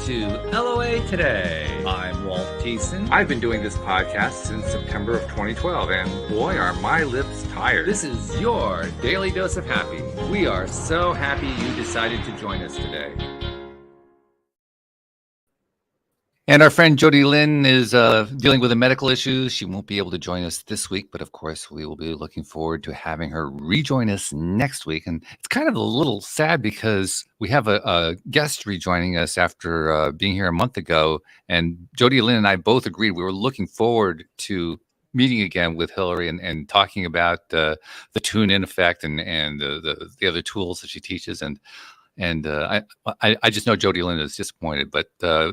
to LOA Today. I'm Walt Thiessen. I've been doing this podcast since September of 2012, and boy, are my lips tired. This is your daily dose of happy. We are so happy you decided to join us today. And our friend Jody Lynn is dealing with a medical issue. She won't be able to join us this week, but of course, we will be looking forward to having her rejoin us next week. And it's kind of a little sad because we have a guest rejoining us after being here a month ago. And Jody Lynn and I both agreed we were looking forward to meeting again with Hilary and talking about the tune-in effect and the other tools that she teaches. And I just know Jody Lynn is disappointed, but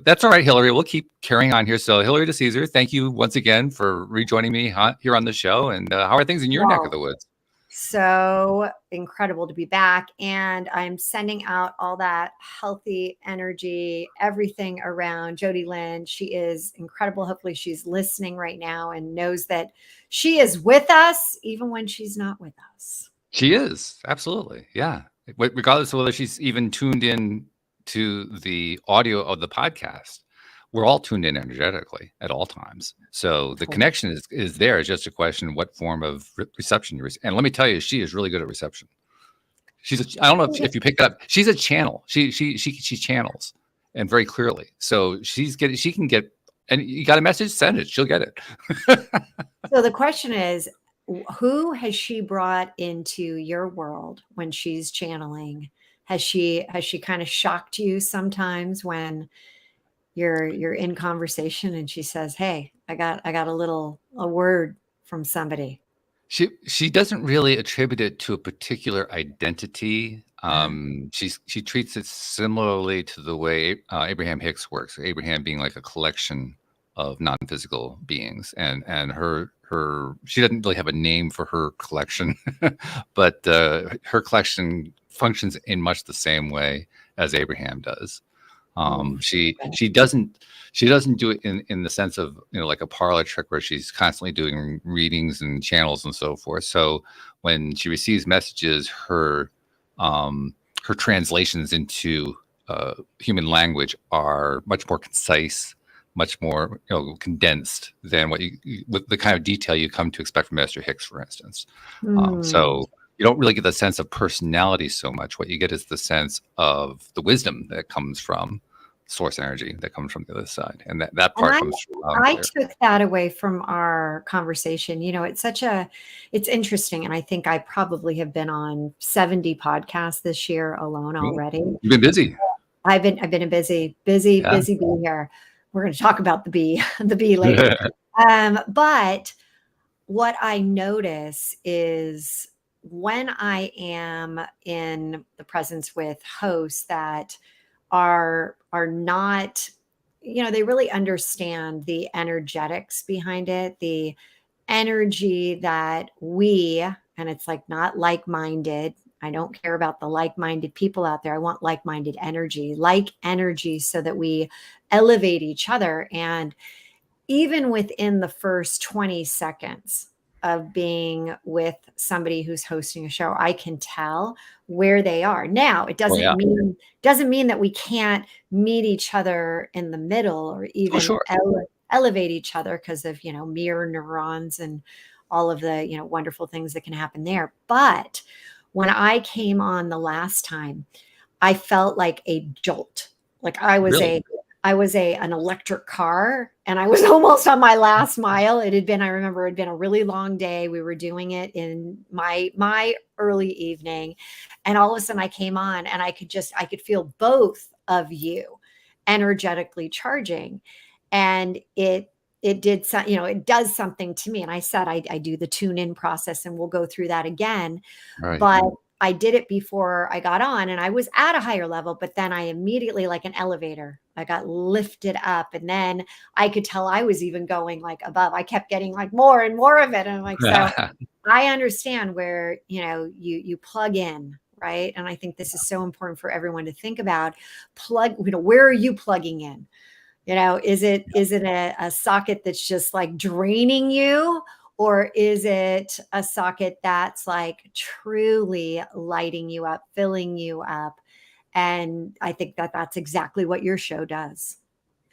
that's all right, Hilary. We'll keep carrying on here. So Hilary DeCesare, thank you once again for rejoining me here on the show. And how are things in your neck of the woods? So incredible to be back. And I'm sending out all that healthy energy, everything around Jody Lynn. She is incredible. Hopefully she's listening right now and knows that she is with us, even when she's not with us. She is. Absolutely. Yeah. Regardless of whether she's even tuned in to the audio of the podcast, we're all tuned in energetically at all times. So the connection is there. It's just a question of what form of reception you're. And let me tell you, she is really good at reception. I don't know if you picked up. She's a channel. She channels, and very clearly. So she can get. And you got a message, send it. She'll get it. So the question is, who has she brought into your world when she's channeling? Has she kind of shocked you sometimes when you're in conversation and she says, "Hey, I got a word from somebody"? She doesn't really attribute it to a particular identity. She treats it similarly to the way Abraham Hicks works. Abraham being like a collection of non-physical beings, and her she doesn't really have a name for her collection, but her collection functions in much the same way as Abraham does. She doesn't do it in the sense of, like a parlor trick where she's constantly doing readings and channels and so forth. So when she receives messages, her translations into human language are much more concise, much more condensed than with the kind of detail you come to expect from Master Hicks, for instance. So you don't really get the sense of personality so much. What you get is the sense of the wisdom that comes from source energy, that comes from the other side, and that part comes from. I took that away from our conversation. It's interesting, and I think I probably have been on 70 podcasts this year alone already. You've been busy. I've been a busy bee here. We're going to talk about the bee later. But what I notice is when I am in the presence with hosts that are not, they really understand the energetics behind it, the energy that and it's like not like-minded. I don't care about the like-minded people out there. I want like-minded energy, so that we elevate each other. And even within the first 20 seconds of being with somebody who's hosting a show, I can tell where they are. Now, it doesn't mean that we can't meet each other in the middle or even elevate each other because of, mirror neurons and all of the, wonderful things that can happen there. But when I came on the last time, I felt like a jolt. Like I was an electric car, and I was almost on my last mile. I remember it had been a really long day. We were doing it in my early evening, and all of a sudden I came on and I could feel both of you energetically charging, and it does something to me. And I said, I do the tune in process, and we'll go through that again. Right. But I did it before I got on, and I was at a higher level, but then I immediately, like an elevator, I got lifted up, and then I could tell I was even going like above. I kept getting like more and more of it. And I'm like, so I understand where, you plug in, right? And I think this is so important for everyone to think about. Where are you plugging in? Is it a socket that's just like draining you? Or is it a socket that's like truly lighting you up, filling you up, And I think that that's exactly what your show does.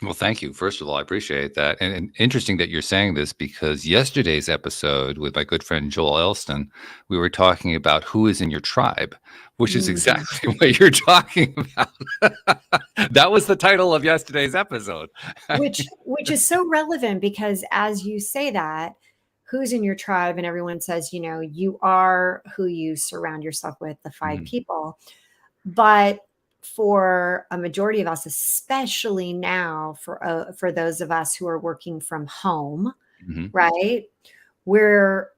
Well, thank you. First of all, I appreciate that. And interesting that you're saying this, because yesterday's episode with my good friend Joel Elston, we were talking about who is in your tribe, which is exactly what you're talking about. That was the title of yesterday's episode. Which is so relevant, because as you say that, who's in your tribe, and everyone says, you are who you surround yourself with, the 5 people. But for a majority of us, especially now, for those of us who are working from home, right? We're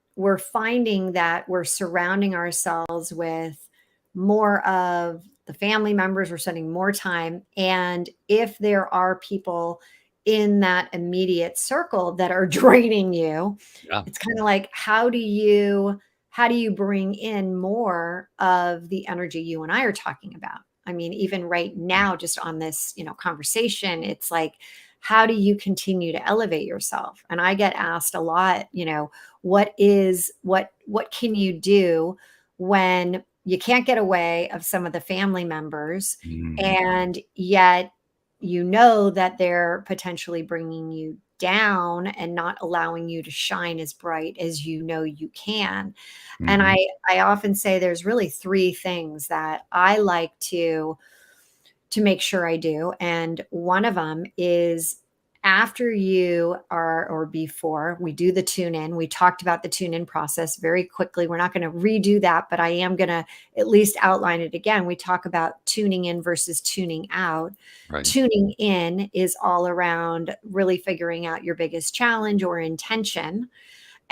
finding that we're surrounding ourselves with more of the family members. We're spending more time. And if there are people in that immediate circle that are draining you, it's kind of like, how do you bring in more of the energy you and I are talking about? I mean, even right now, just on this, conversation, it's like, how do you continue to elevate yourself? And I get asked a lot, what can you do when you can't get away of some of the family members, and yet that they're potentially bringing you down and not allowing you to shine as bright as you can. And I often say there's really 3 things that I like to make sure I do. And one of them is, after you are, or before we do the tune in, we talked about the tune in process very quickly. We're not going to redo that, but I am going to at least outline it again. We talk about tuning in versus tuning out. Right. Tuning in is all around really figuring out your biggest challenge or intention.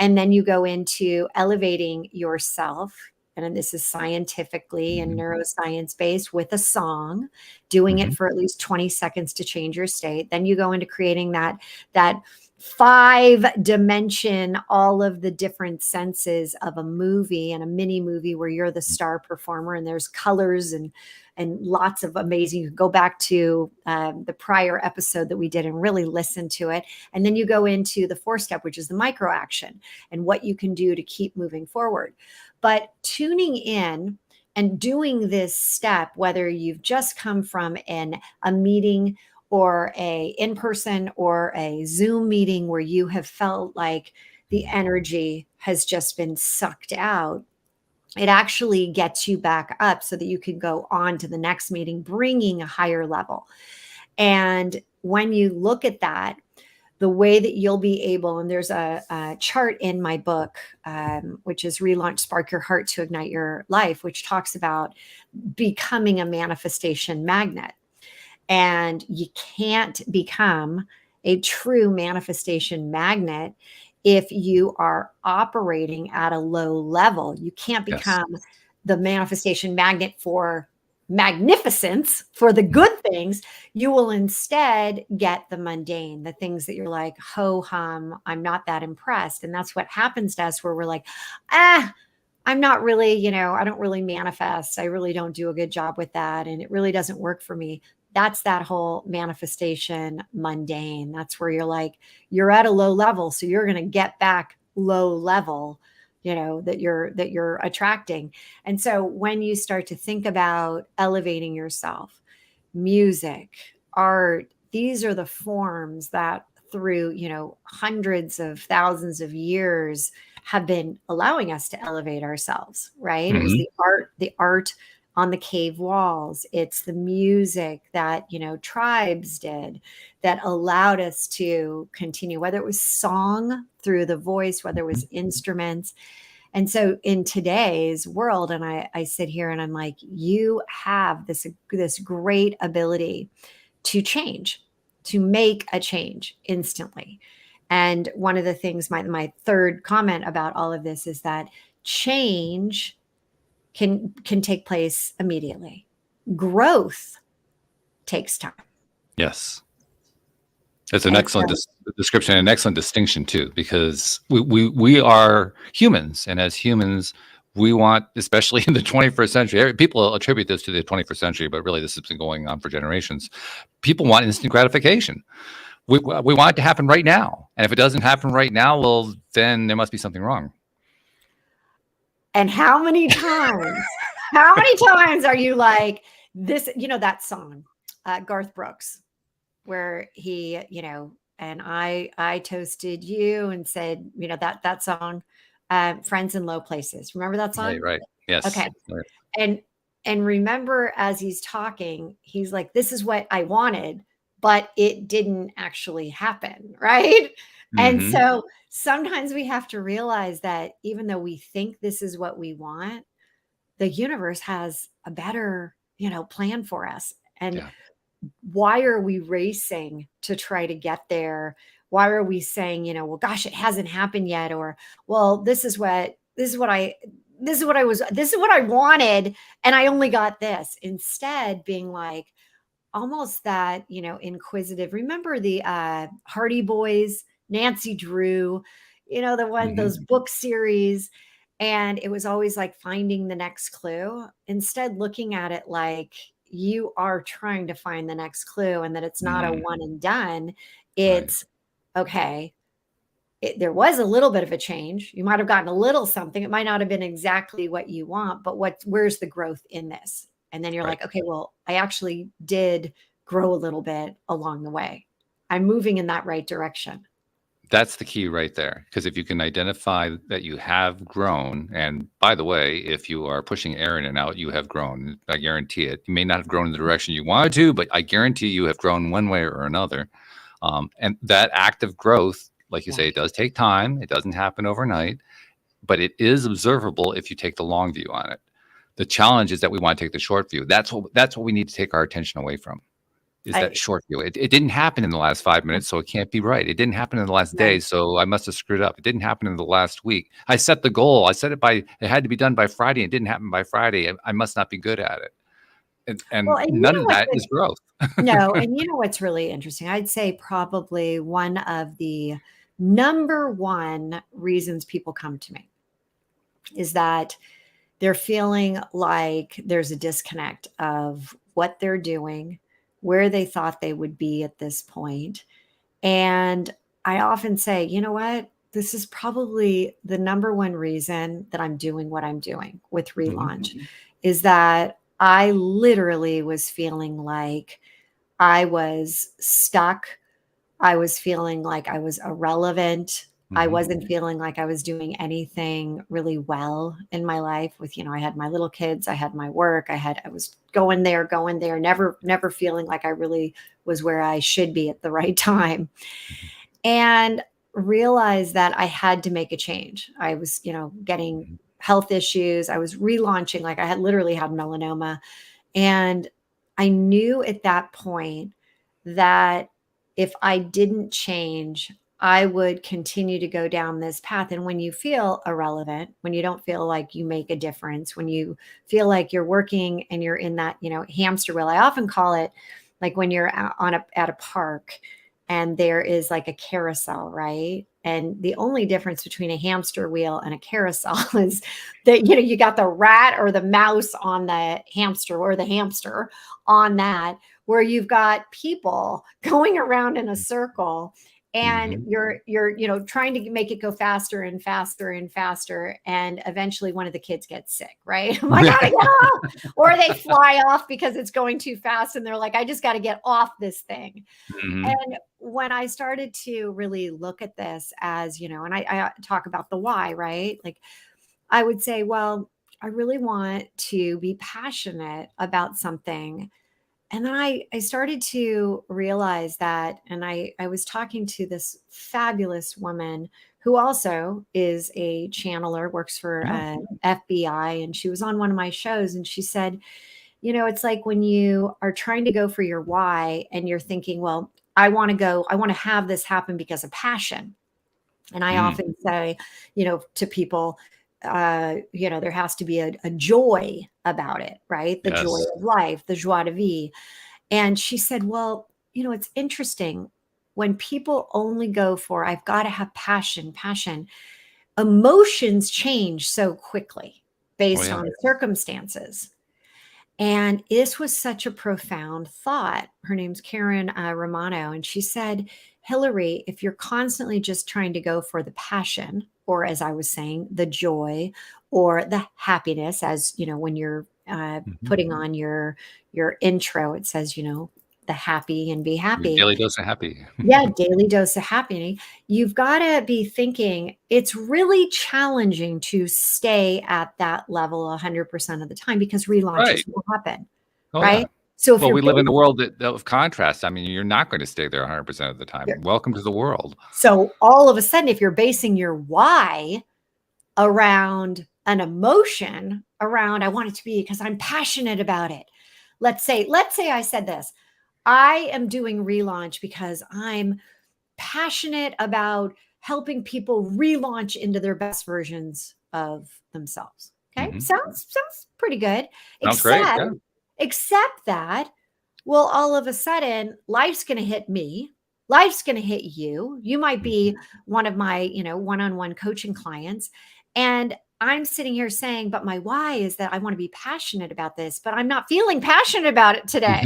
And then you go into elevating yourself. And this is scientifically and neuroscience based, with a song, doing it for at least 20 seconds to change your state. Then you go into creating that 5-dimension, all of the different senses of a movie, and a mini movie where you're the star performer, and there's colors and lots of amazing. You can go back to the prior episode that we did and really listen to it. And then you go into the 4th step, which is the micro action, and what you can do to keep moving forward. But tuning in and doing this step, whether you've just come from a meeting or a in-person or a Zoom meeting where you have felt like the energy has just been sucked out, it actually gets you back up so that you can go on to the next meeting, bringing a higher level. And when you look at that, the way that you'll be able, and there's a chart in my book, which is Relaunch, Spark Your Heart to Ignite Your Life, which talks about becoming a manifestation magnet. And you can't become a true manifestation magnet if you are operating at a low level. You can't become the manifestation magnet for magnificence, for the good things. You will instead get the mundane, the things that you're like, ho hum, I'm not that impressed. And that's what happens to us, where we're like, I'm not really, I don't really manifest. I really don't do a good job with that. And it really doesn't work for me. That's that whole manifestation mundane. That's where you're like, you're at a low level, so you're going to get back low level, that you're attracting. And so when you start to think about elevating yourself, music, art, these are the forms that through, hundreds of thousands of years have been allowing us to elevate ourselves, right? It was the art on the cave walls. It's the music that, tribes did that allowed us to continue, whether it was song through the voice, whether it was instruments. And so in today's world, and I sit here and I'm like, you have this great ability to change, to make a change instantly. And one of the things, my 3rd comment about all of this is that change can take place immediately. Growth takes time. Yes. It's an excellent description, and an excellent distinction too, because we are humans, and as humans, we want, especially in the 21st century, people attribute this to the 21st century, but really this has been going on for generations. People want instant gratification. We want it to happen right now, and if it doesn't happen right now, well, then there must be something wrong. And how many times are you like, this, that song, Garth Brooks, where he, and I toasted you and said, that song, Friends in Low Places. Remember that Right, song? right. Yes. Okay. Right. And remember, as he's talking, he's like, this is what I wanted, but it didn't actually happen. Right. And Mm-hmm. so sometimes we have to realize that even though we think this is what we want, the universe has a better, plan for us. And Yeah. why are we racing to try to get there? Why are we saying, well, gosh, it hasn't happened yet? Or, well, this is what I wanted. And I only got this. Instead, being like almost that, inquisitive. Remember the Hardy Boys, Nancy Drew, Mm-hmm. those book series. And it was always like finding the next clue. Instead, looking at it like you are trying to find the next clue and that it's not a Mm-hmm. one and done. Right. It's okay. There was a little bit of a change. You might have gotten a little something. It might not have been exactly what you want, but where's the growth in this? And then you're Right. like, okay, well, I actually did grow a little bit along the way. I'm moving in that right direction. That's the key right there. Because if you can identify that you have grown, and by the way, if you are pushing air in and out, you have grown. I guarantee it. You may not have grown in the direction you wanted to, but I guarantee you have grown one way or another. And that active growth, like you say, it Right. does take time. It doesn't happen overnight, but it is observable if you take the long view on it. The challenge is that we want to take the short view. That's what we need to take our attention away from. Is that I, short view. It didn't happen in the last 5 minutes, so it can't be right. It didn't happen in the last day, right. so I must have screwed up. It didn't happen in the last week. I set the goal. I set it had to be done by Friday. It didn't happen by Friday. I must not be good at it. Well, And and none of that is growth. no, and what's really interesting? I'd say probably one of the number one reasons people come to me is that they're feeling like there's a disconnect of what they're doing, where they thought they would be at this point. And I often say, you know what? This is probably the number one reason that I'm doing what I'm doing with Mhm. relaunch is that I literally was feeling like I was stuck. I was feeling like I was irrelevant. I Mhm. wasn't feeling like I was doing anything really well in my life with, I had my little kids, I had my work, I was going there, never feeling like I really was where I should be at the right time. And realized that I had to make a change. I was, getting Mhm. health issues. I was relaunching, like I had literally had melanoma. And I knew at that point that if I didn't change, I would continue to go down this path. And when you feel irrelevant, when you don't feel like you make a difference, when you feel like you're working and you're in that, hamster wheel, I often call it like when you're at a park and there is like a carousel, right? And the only difference between a hamster wheel and a carousel is that, you got the rat or the mouse on the hamster or the hamster on that, where you've got people going around in a circle and Mhm. you're trying to make it go faster and faster and faster, and eventually one of the kids gets sick, right? I gotta get off, or they fly off because it's going too fast and they're like, I just got to get off this thing. Mhm. And when I started to really look at this as, and I talk about the why, right? Like I would say, well, I really want to be passionate about something. And then I started to realize that, and I was talking to this fabulous woman who also is a channeler, works for Yeah. FBI, and she was on one of my shows, and she said, it's like when you are trying to go for your why and you're thinking, well, I want to have this happen because of passion. And I Mm. often say, to people, there has to be a joy about it, right? The joy Yes. of life, the joie de vivre. And she said, well, it's interesting when people only go for, I've got to have passion, emotions change so quickly Oh, based yeah. on circumstances. And this was such a profound thought. Her name's Karen Romano. And she said, Hilary, if you're constantly just trying to go for the passion, or as I was saying, the joy or the happiness, as when you're putting on your intro, it says, the happy and be happy. Daily dose of happy. Yeah, daily dose of happiness. You've got to be thinking it's really challenging to stay at that level 100% of the time because relaunches will happen, right? Yeah. So if we live in a world of contrast. I mean, you're not going to stay there 100% of the time. Welcome to the world. So all of a sudden, if you're basing your why around an emotion, around I want it to be because I'm passionate about it. Let's say I said this. I am doing relaunch because I'm passionate about helping people relaunch into their best versions of themselves. Okay. Sounds pretty good. Sounds great. Yeah. Except that, well, all of a sudden, life's going to hit me. Life's going to hit you. You might be one of my, one-on-one coaching clients. And I'm sitting here saying, but my why is that I want to be passionate about this, but I'm not feeling passionate about it today.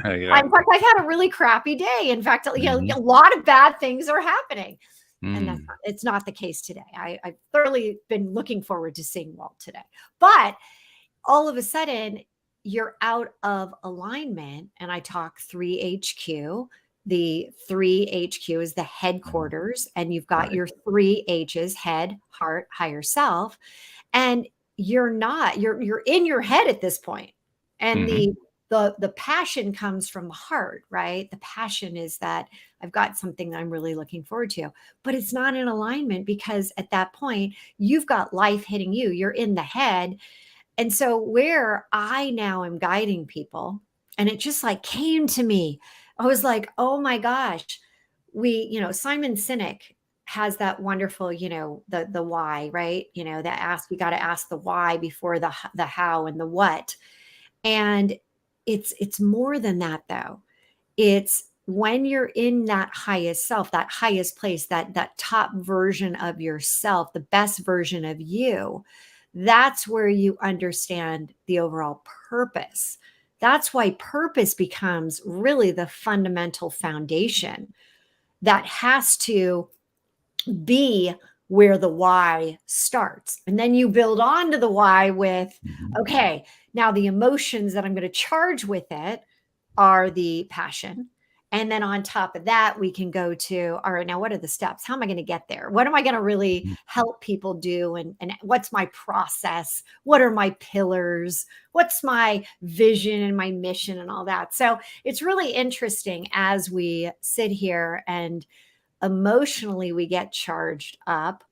In fact, I've had a really crappy day. In fact, a lot of bad things are happening. And it's not the case today. I've thoroughly been looking forward to seeing Walt today. But all of a sudden, you're out of alignment. And I talk 3HQ. The 3HQ is the headquarters, and you've got your 3 H's: head, heart, higher self. And you're in your head at this point. And the passion comes from the heart, right? The passion is that I've got something that I'm really looking forward to, but it's not in alignment because at that point you've got life hitting you. You're in the head. And so where I now am guiding people, and it just like came to me, I was like, oh my gosh, Simon Sinek has that wonderful, the why, right? We got to ask the why before the how and the what. And it's more than that though. It's when you're in that highest self, that highest place, that top version of yourself, the best version of you, that's where you understand the overall purpose. That's why purpose becomes really the fundamental foundation that has to be where the why starts. And then you build on to the why with, okay, now the emotions that I'm going to charge with it are the passion. And then on top of that, we can go to, all right, now what are the steps? How am I going to get there? What am I going to really help people do? And what's my process? What are my pillars? What's my vision and my mission and all that? So it's really interesting as we sit here and emotionally we get charged up.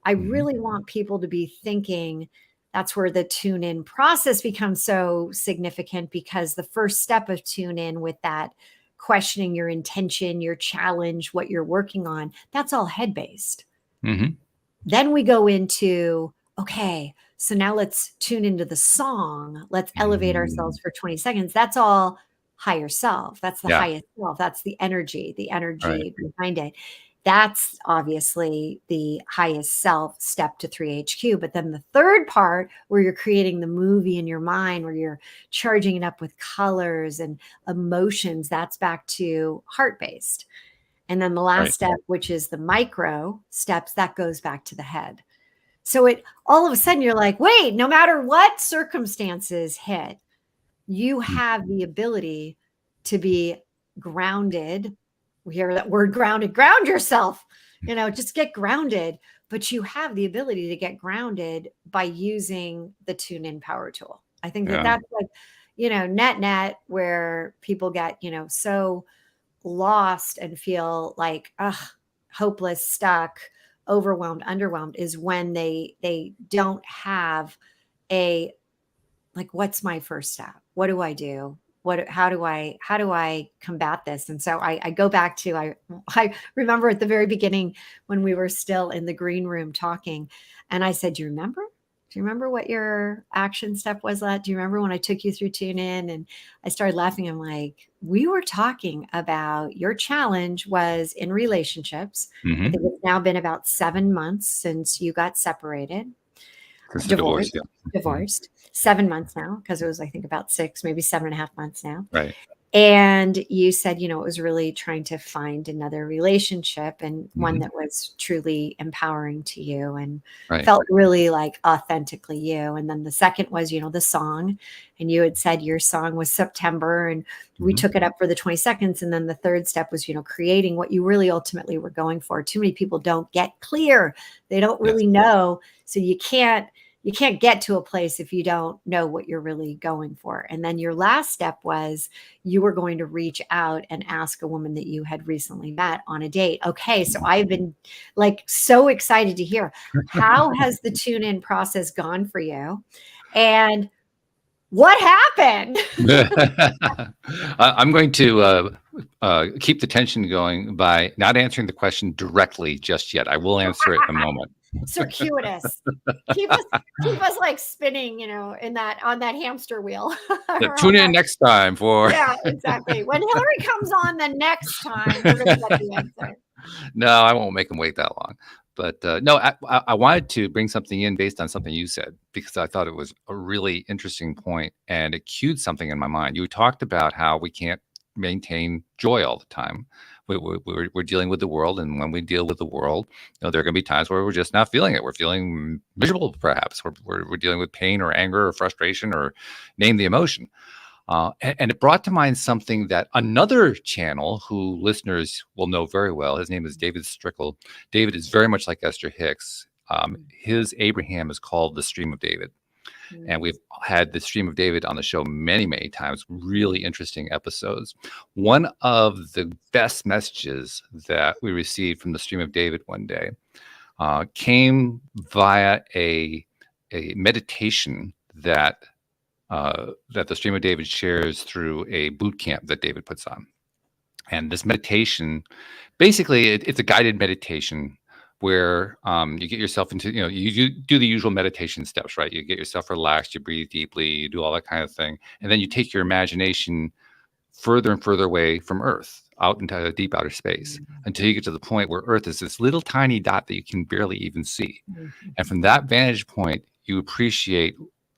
I really want people to be thinking. That's where the tune in process becomes so significant, because the first step of tune in with that questioning your intention, your challenge, what you're working on, that's all head based. Then we go into, okay, so now let's tune into the song. Let's elevate ourselves for 20 seconds. That's all higher self. That's the highest self. That's the energy behind it. That's obviously the highest self step to 3HQ. But then the third part, where you're creating the movie in your mind, where you're charging it up with colors and emotions, that's back to heart-based. And then the last step, which is the micro steps, that goes back to the head. So it all of a sudden you're like, wait, no matter what circumstances hit, you have the ability to be grounded. We hear that word grounded, ground yourself, just get grounded. But you have the ability to get grounded by using the tune in power tool. I think that's like, net where people get, so lost and feel like, hopeless, stuck, overwhelmed, underwhelmed, is when they don't have a, like, what's my first step? What do I do? How do I combat this? And so I go back to, I remember at the very beginning when we were still in the green room talking, and I said, do you remember what your action step was? Do you remember when I took you through tune in? And I started laughing. I'm like, we were talking about your challenge was in relationships. I think it's now been about 7 months since you got separated. Divorced 7 months now, because it was, I think, about 6, maybe 7.5 months now. Right. And you said, it was really trying to find another relationship and one that was truly empowering to you and felt really like authentically you. And then the second was, the song. And you had said your song was September, and we took it up for the 22nds. And then the third step was, creating what you really ultimately were going for. Too many people don't get clear. They don't really know. So you can't get to a place if you don't know what you're really going for. And then your last step was you were going to reach out and ask a woman that you had recently met on a date. Okay, so I've been like so excited to hear, how has the tune-in process gone for you? And what happened? I'm going to keep the tension going by not answering the question directly just yet. I will answer it in a moment. Circuitous. Keep us like spinning, on that hamster wheel. Tune in next time for. Yeah, exactly. When Hilary comes on the next time, we're going to get the answer. No, I won't make them wait that long. But no, I wanted to bring something in based on something you said, because I thought it was a really interesting point, and it cued something in my mind. You talked about how we can't maintain joy all the time. We're dealing with the world, and when we deal with the world, there are going to be times where we're just not feeling it. We're feeling miserable, perhaps. We're dealing with pain or anger or frustration, or name the emotion. And it brought to mind something that another channel who listeners will know very well, his name is David Strickle. David is very much like Esther Hicks. His Abraham is called the Stream of David. And we've had the Stream of David on the show many, many times, really interesting episodes. One of the best messages that we received from the Stream of David one day came via a meditation that the Stream of David shares through a boot camp that David puts on. And this meditation, basically, it's a guided meditation where you get yourself into, you do the usual meditation steps, right? You get yourself relaxed, you breathe deeply, you do all that kind of thing. And then you take your imagination further and further away from Earth, out into a deep outer space, until you get to the point where Earth is this little tiny dot that you can barely even see. And from that vantage point, you appreciate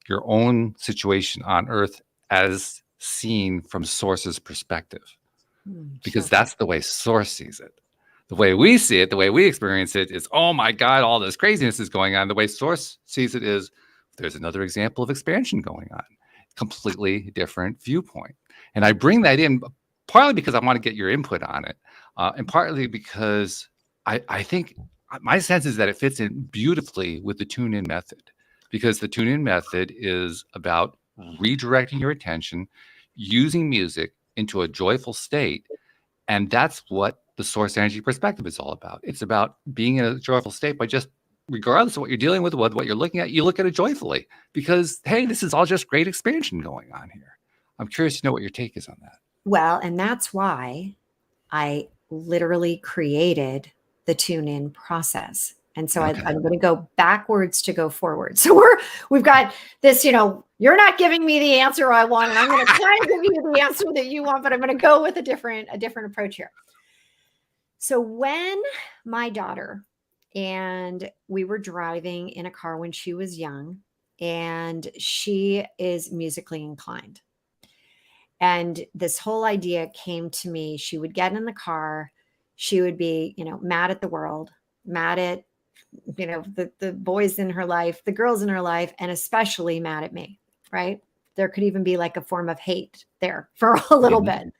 your own situation on Earth as seen from Source's perspective, because that's the way Source sees it. The way we see it, the way we experience it is, oh my God, all this craziness is going on. The way Source sees it is, there's another example of expansion going on. Completely different viewpoint. And I bring that in partly because I want to get your input on it, and partly because I think my sense is that it fits in beautifully with the tune-in method, because the tune-in method is about redirecting your attention, using music into a joyful state. And that's what the Source energy perspective is all about. It's about being in a joyful state by just, regardless of what you're dealing with, what you're looking at, you look at it joyfully, because, hey, this is all just great expansion going on here. I'm curious to know what your take is on that. Well, and that's why I literally created the tune-in process. And so I'm going to go backwards to go forward. So we've got this, you're not giving me the answer I want, and I'm going to try to give you the answer that you want, but I'm going to go with a different approach here. So when my daughter and we were driving in a car when she was young, and she is musically inclined. And this whole idea came to me. She would get in the car. She would be, mad at the world, mad at, the boys in her life, the girls in her life, and especially mad at me, right? There could even be like a form of hate there for a little bit.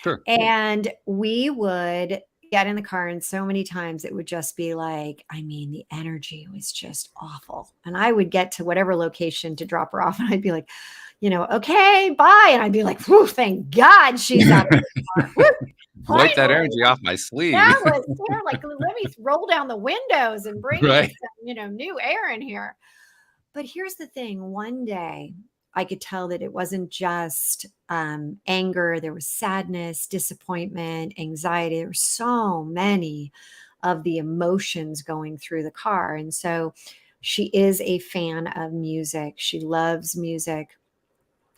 Sure. And we would get in the car, and so many times it would just be like, the energy was just awful. And I would get to whatever location to drop her off, and I'd be like, okay, bye. And I'd be like, whew, thank God she's out of the car. Wipe that energy off my sleeve. That was there. Like, let me roll down the windows and bring in some, new air in here. But here's the thing. One day I could tell that it wasn't just anger. There was sadness, disappointment, anxiety. There were so many of the emotions going through the car. And so she is a fan of music. She loves music.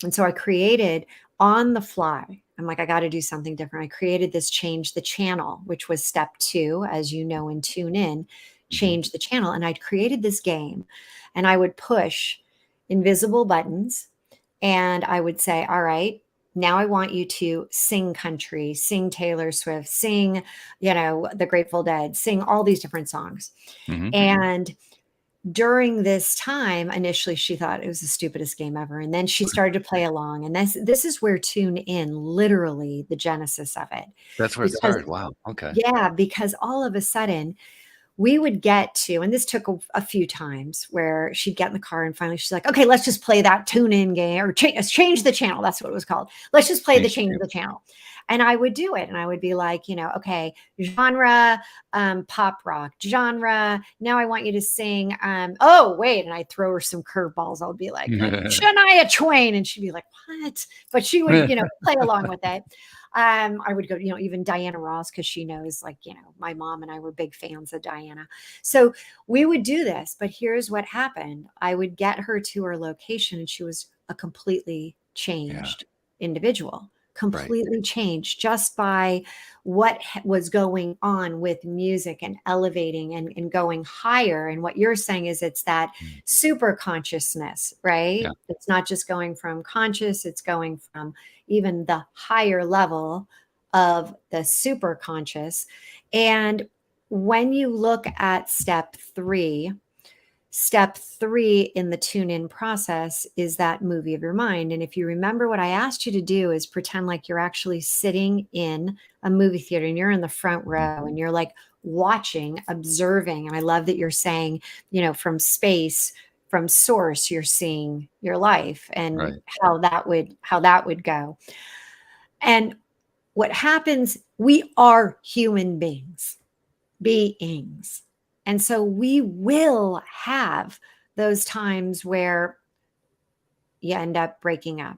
And so I created on the fly. I'm like, I got to do something different. I created this change the channel, which was step 2, as you know, in Tune In, change the channel. And I'd created this game, and I would push invisible buttons, and I would say, all right, now I want you to sing country, sing Taylor Swift, sing, the Grateful Dead, sing all these different songs. Mm-hmm. And during this time, initially she thought it was the stupidest game ever. And then she started to play along. And this is where Tune In, literally the genesis of it. That's where it started. Wow. Okay. Yeah, because all of a sudden we would get to, and this took a few times where she'd get in the car and finally she's like, okay, let's just play that Tune In game, or change the channel. That's what it was called. Let's just play change the channel. And I would do it. And I would be like, okay, genre, pop rock, genre. Now I want you to sing, oh, wait. And I'd throw her some curveballs. I would be like, Shania Twain. And she'd be like, what? But she would, play along with it. I would go, even Diana Ross, because she knows, my mom and I were big fans of Diana. So we would do this. But here's what happened. I would get her to her location and she was a completely changed individual. Completely changed just by what was going on with music and elevating and going higher. And what you're saying is it's that super consciousness, right? Yeah. It's not just going from conscious, it's going from even the higher level of the super conscious. And when you look at step three in the tune-in process is that movie of your mind. And if you remember, what I asked you to do is pretend like you're actually sitting in a movie theater and you're in the front row and you're like watching, observing. And I love that you're saying, from space, from source, you're seeing your life and how that would go. And what happens, we are human beings. And so we will have those times where you end up breaking up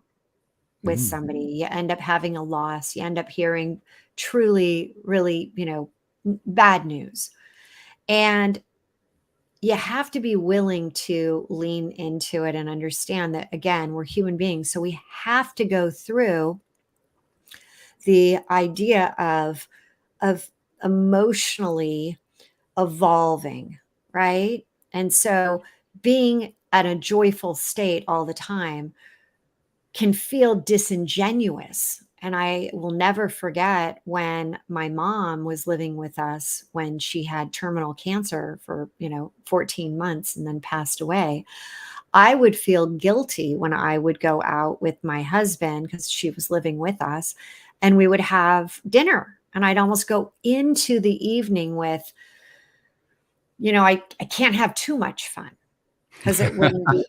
with somebody, you end up having a loss, you end up hearing truly, really, bad news. And you have to be willing to lean into it and understand that, again, we're human beings. So we have to go through the idea of emotionally evolving, right? And so being at a joyful state all the time can feel disingenuous. And I will never forget when my mom was living with us when she had terminal cancer for, 14 months and then passed away. I would feel guilty when I would go out with my husband because she was living with us and we would have dinner. And I'd almost go into the evening with, I can't have too much fun because it wouldn't be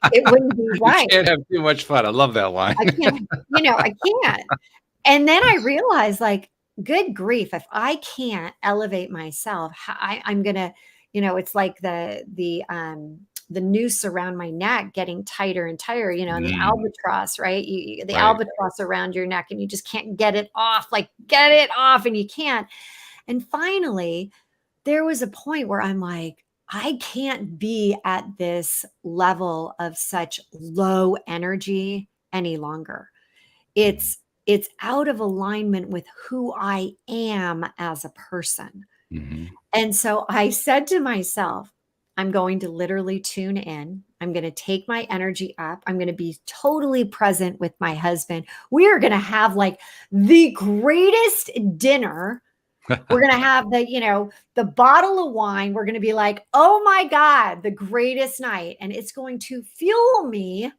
right. You can't have too much fun. I love that line. I can't, I can't. And then I realized, good grief, if I can't elevate myself, I'm going to, it's like the noose around my neck getting tighter and tighter, and the albatross, right? The albatross around your neck and you just can't get it off, and you can't. And finally, there was a point where I'm like, I can't be at this level of such low energy any longer. It's out of alignment with who I am as a person. Mm-hmm. And so I said to myself, I'm going to literally tune in. I'm going to take my energy up. I'm going to be totally present with my husband. We are going to have the greatest dinner. We're going to have the bottle of wine. We're going to be like, oh my God, the greatest night. And it's going to fuel me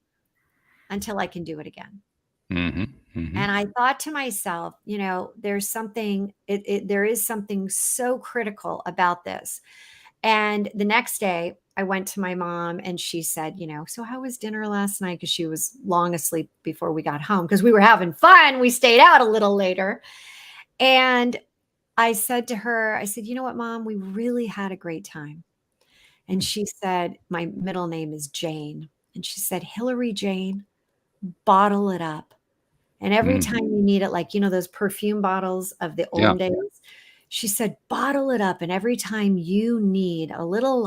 until I can do it again. Mm-hmm. Mm-hmm. And I thought to myself, there's something, there is something so critical about this. And the next day I went to my mom and she said, so how was dinner last night? Because she was long asleep before we got home because we were having fun. We stayed out a little later. And I said to her, I said, you know what, Mom, we really had a great time. And she said, my middle name is Jane. And she said, Hilary Jane, bottle it up. And every time you need it, those perfume bottles of the old days, she said, bottle it up. And every time you need a little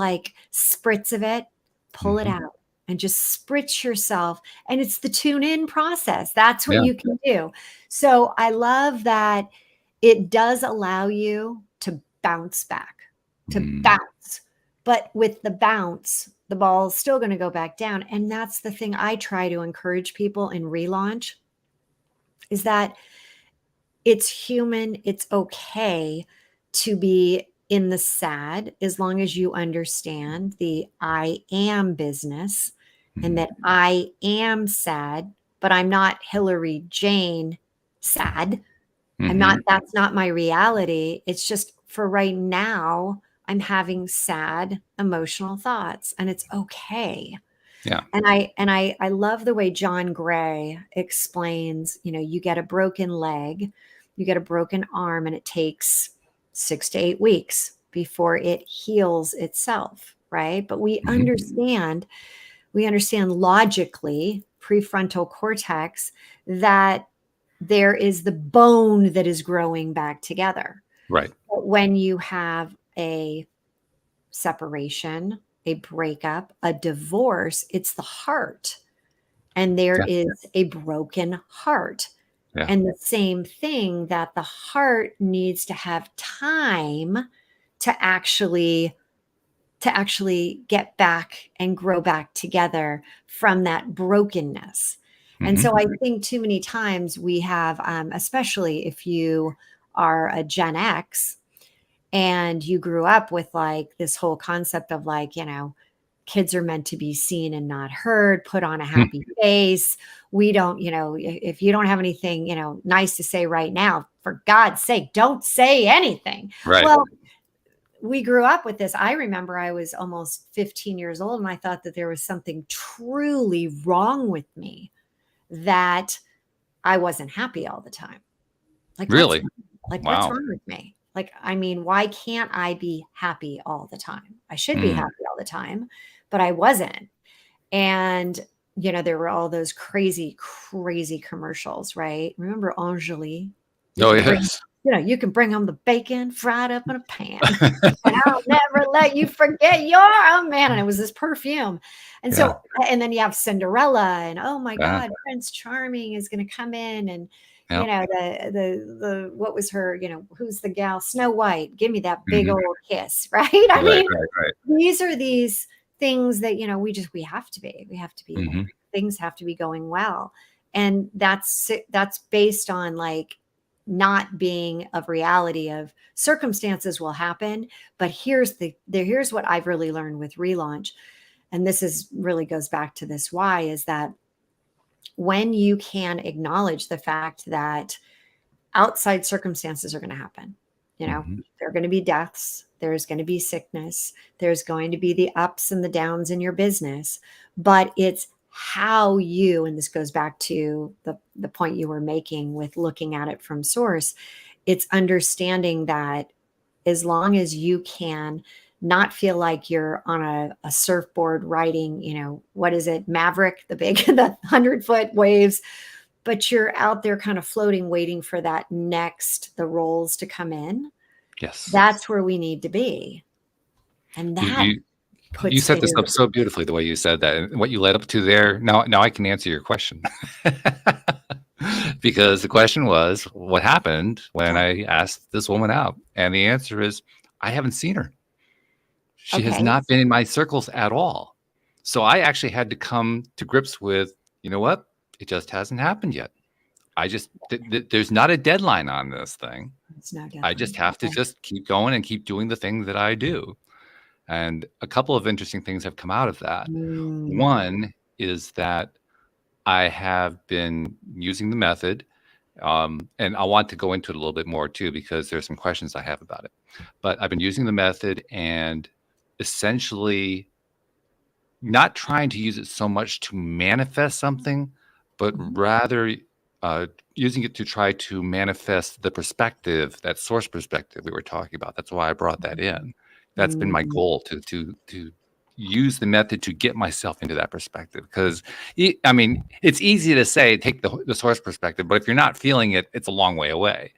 spritz of it, pull it out and just spritz yourself. And it's the tune in process. That's what you can do. So I love that it does allow you to bounce back, bounce. But with the bounce, the ball is still going to go back down. And that's the thing I try to encourage people in relaunch. is that it's human, it's okay to be in the sad as long as you understand the I am business and that I am sad, but I'm not Hilary Jane sad. I'm not, that's not my reality. It's just for right now, I'm having sad emotional thoughts and it's okay. Yeah. And I love the way John Gray explains, you get a broken leg, you get a broken arm, and it takes 6 to 8 weeks before it heals itself, right? But we understand logically, prefrontal cortex, that there is the bone that is growing back together. Right. But when you have a separation, a breakup, a divorce, it's the heart. And there is a broken heart. Yeah. And the same thing, that the heart needs to have time to actually get back and grow back together from that brokenness. And so I think too many times we have, especially if you are a Gen X and you grew up with like this whole concept of like, kids are meant to be seen and not heard, put on a happy face. We don't, if you don't have anything, nice to say right now, for God's sake, don't say anything. Right. Well, we grew up with this. I remember I was almost 15 years old and I thought that there was something truly wrong with me, that I wasn't happy all the time. Like, really? What's Wow. wrong with me? Like, I mean, why can't I be happy all the time? I should be happy all the time, but I wasn't. And, there were all those crazy, crazy commercials, right? Remember Angeli? Oh, yes. You can bring home the bacon fried up in a pan, and I'll never let you forget your man. And it was this perfume. And so, and then you have Cinderella, and oh my God, Prince Charming is going to come in, and the what was her, who's the gal? Snow White. Give me that big old kiss, right? I mean, these are these things that we have to be. Things have to be going well, and that's based on like not being of reality of circumstances will happen. But here's what I've really learned with relaunch. And this is really goes back to this why, is that when you can acknowledge the fact that outside circumstances are going to happen, there are going to be deaths, there's going to be sickness, there's going to be the ups and the downs in your business, but it's how you, and this goes back to the point you were making with looking at it from source, it's understanding that as long as you can not feel like you're on a surfboard riding, what is it, Maverick, the 100-foot waves, but you're out there kind of floating, waiting for the rolls to come in. Yes. That's where we need to be. And that you set this up so beautifully, the way you said that, and what you led up to there. Now I can answer your question. Because the question was, what happened when I asked this woman out? And the answer is, I haven't seen her. She has not been in my circles at all. So I actually had to come to grips with, you know what? It just hasn't happened yet. There's not a deadline on this thing. I just have to just keep going and keep doing the thing that I do. And a couple of interesting things have come out of that. One is that I have been using the method, and I want to go into it a little bit more too, because there's some questions I have about it. But I've been using the method and essentially not trying to use it so much to manifest something, but rather using it to try to manifest the perspective, that source perspective we were talking about. That's why I brought that in. That's been my goal, to use the method to get myself into that perspective. Because, I mean, it's easy to say, take the source perspective, but if you're not feeling it, it's a long way away.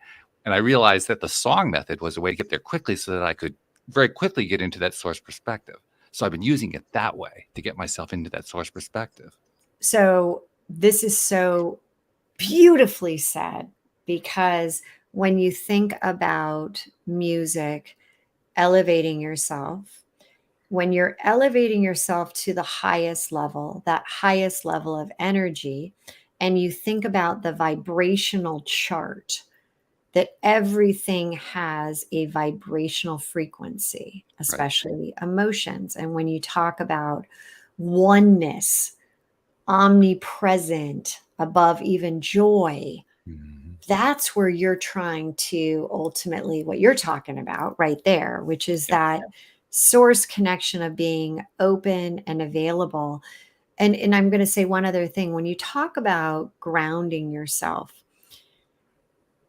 And I realized that the song method was a way to get there quickly so that I could very quickly get into that source perspective. So I've been using it that way to get myself into that source perspective. So this is so beautifully said, because when you think about music, elevating yourself, when you're elevating yourself to the highest level, that highest level of energy, and you think about the vibrational chart, that everything has a vibrational frequency, especially emotions. And when you talk about oneness, omnipresent, above even joy, that's where you're trying to ultimately, what you're talking about right there, which is that source connection of being open and available. And I'm going to say one other thing. When you talk about grounding yourself,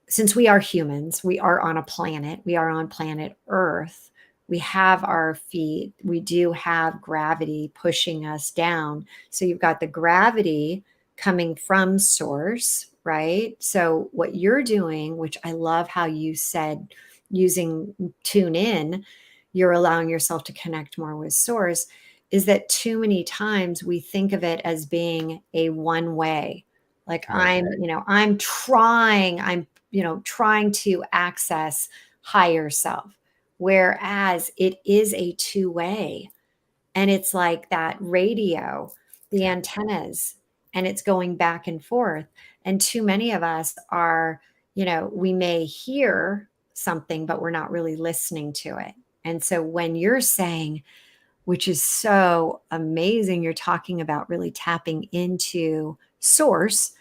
since we are humans, we are on a planet, we are on planet Earth, we have our feet, we do have gravity pushing us down. So you've got the gravity coming from source, right? So what you're doing, which I love how you said, using tune in, you're allowing yourself to connect more with source, is that too many times we think of it as being a one way. Like I'm trying to access higher self. Whereas it is a two-way, and it's like that radio, the antennas, and it's going back and forth. And too many of us are, we may hear something, but we're not really listening to it. And so when you're saying, which is so amazing, you're talking about really tapping into source,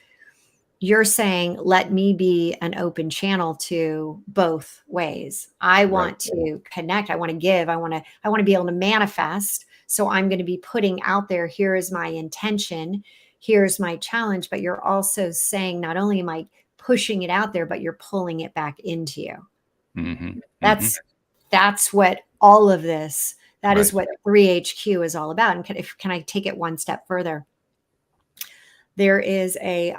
you're saying, let me be an open channel to both ways. I want to connect. I want to give. I want to be able to manifest. So I'm going to be putting out there, here is my intention. Here's my challenge. But you're also saying, not only am I pushing it out there, but you're pulling it back into you. That's what all of this, that is what 3HQ is all about. And can I take it one step further? There is a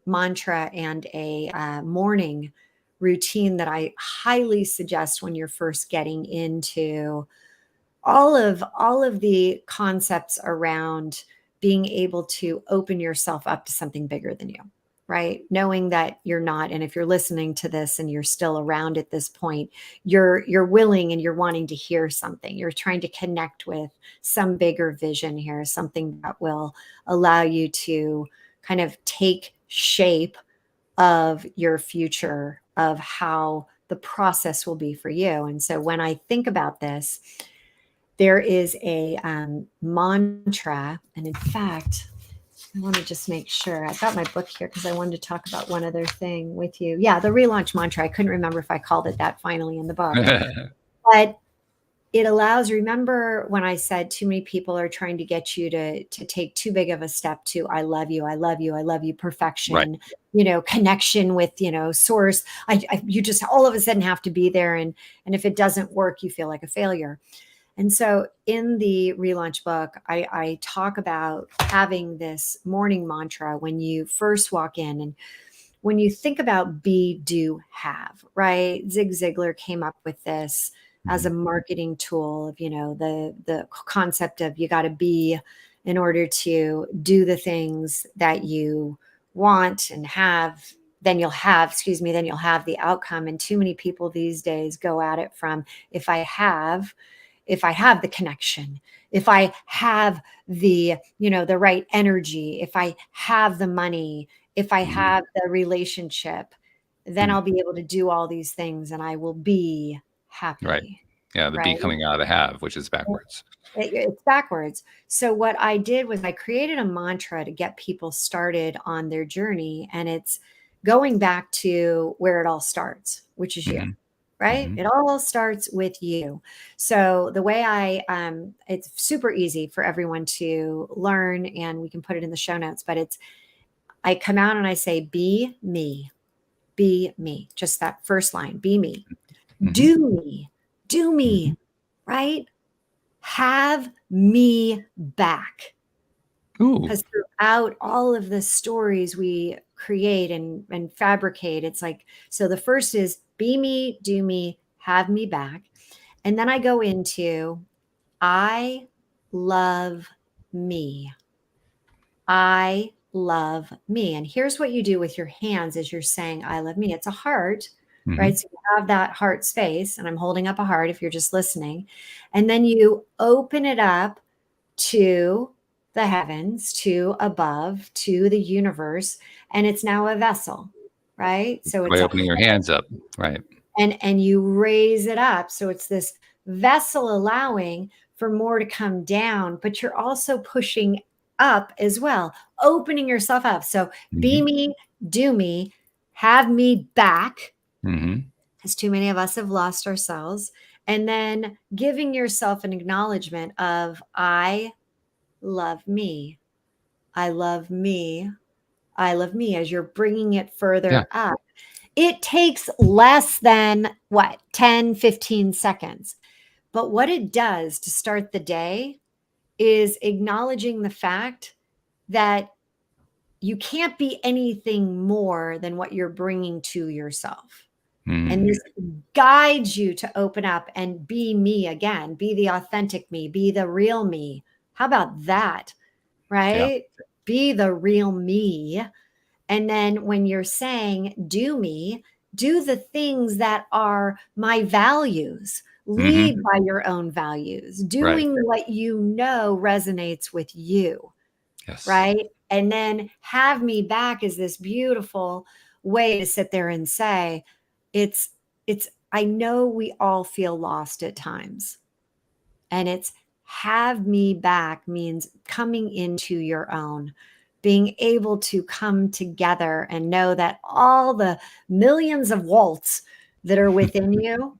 mantra and a morning routine that I highly suggest when you're first getting into all of the concepts around being able to open yourself up to something bigger than you, right? Knowing that you're not, and if you're listening to this and you're still around at this point, you're willing and you're wanting to hear something. You're trying to connect with some bigger vision here, something that will allow you to kind of take shape of your future, of how the process will be for you. And so when I think about this, there is a mantra. And in fact, I want to just make sure I've got my book here because I wanted to talk about one other thing with you. Yeah, the relaunch mantra. I couldn't remember if I called it that finally in the book. But it allows, remember when I said too many people are trying to get you to take too big of a step to I love you, I love you, I love you, perfection, connection with, source. You just all of a sudden have to be there. And if it doesn't work, you feel like a failure. And so in the relaunch book, I talk about having this morning mantra when you first walk in. And when you think about be, do, have, right? Zig Ziglar came up with this as a marketing tool of, the concept of you got to be in order to do the things that you want and have, then you'll have the outcome. And too many people these days go at it from, if I have the connection, if I have the, the right energy, if I have the money, if I have the relationship, then I'll be able to do all these things and I will be happy. Right. Yeah. The be coming out of the have, which is backwards. It's backwards. So what I did was I created a mantra to get people started on their journey. And it's going back to where it all starts, which is you. Right? It all starts with you. So the way it's super easy for everyone to learn, and we can put it in the show notes, but I come out and I say, be me, just that first line, be me, do me, right? Have me back. Because throughout all of the stories we create and fabricate, it's like, so the first is be me, do me, have me back. And then I go into, I love me. I love me. And here's what you do with your hands as you're saying, I love me. It's a heart, right? So you have that heart space, and I'm holding up a heart if you're just listening. And then you open it up to the heavens to above to the universe, and it's now a vessel, right? So By it's opening your hands up. Right. and you raise it up. So it's this vessel allowing for more to come down, but you're also pushing up as well, opening yourself up. So be Mhm. me, do me, have me back, Mhm. because too many of us have lost ourselves. And then giving yourself an acknowledgement of, I love me. I love me. I love me, as you're bringing it Yeah. further up. It takes less than what, 10, 15 seconds. But what it does to start the day is acknowledging the fact that you can't be anything more than what you're bringing to yourself. And Mm. this guides you to open up and be me again, be the authentic me, be the real me. How about that? Yeah. Right? Be the real me. And then when you're saying, do me, do the things that are my values. Mhm. Lead by your own values, Right. doing what you know resonates with you, Yes. right? And then have me back is this beautiful way to sit there and say, it's, I know we all feel lost at times. And it's have me back means coming into your own, being able to come together and know that all the millions of Walts that are within you,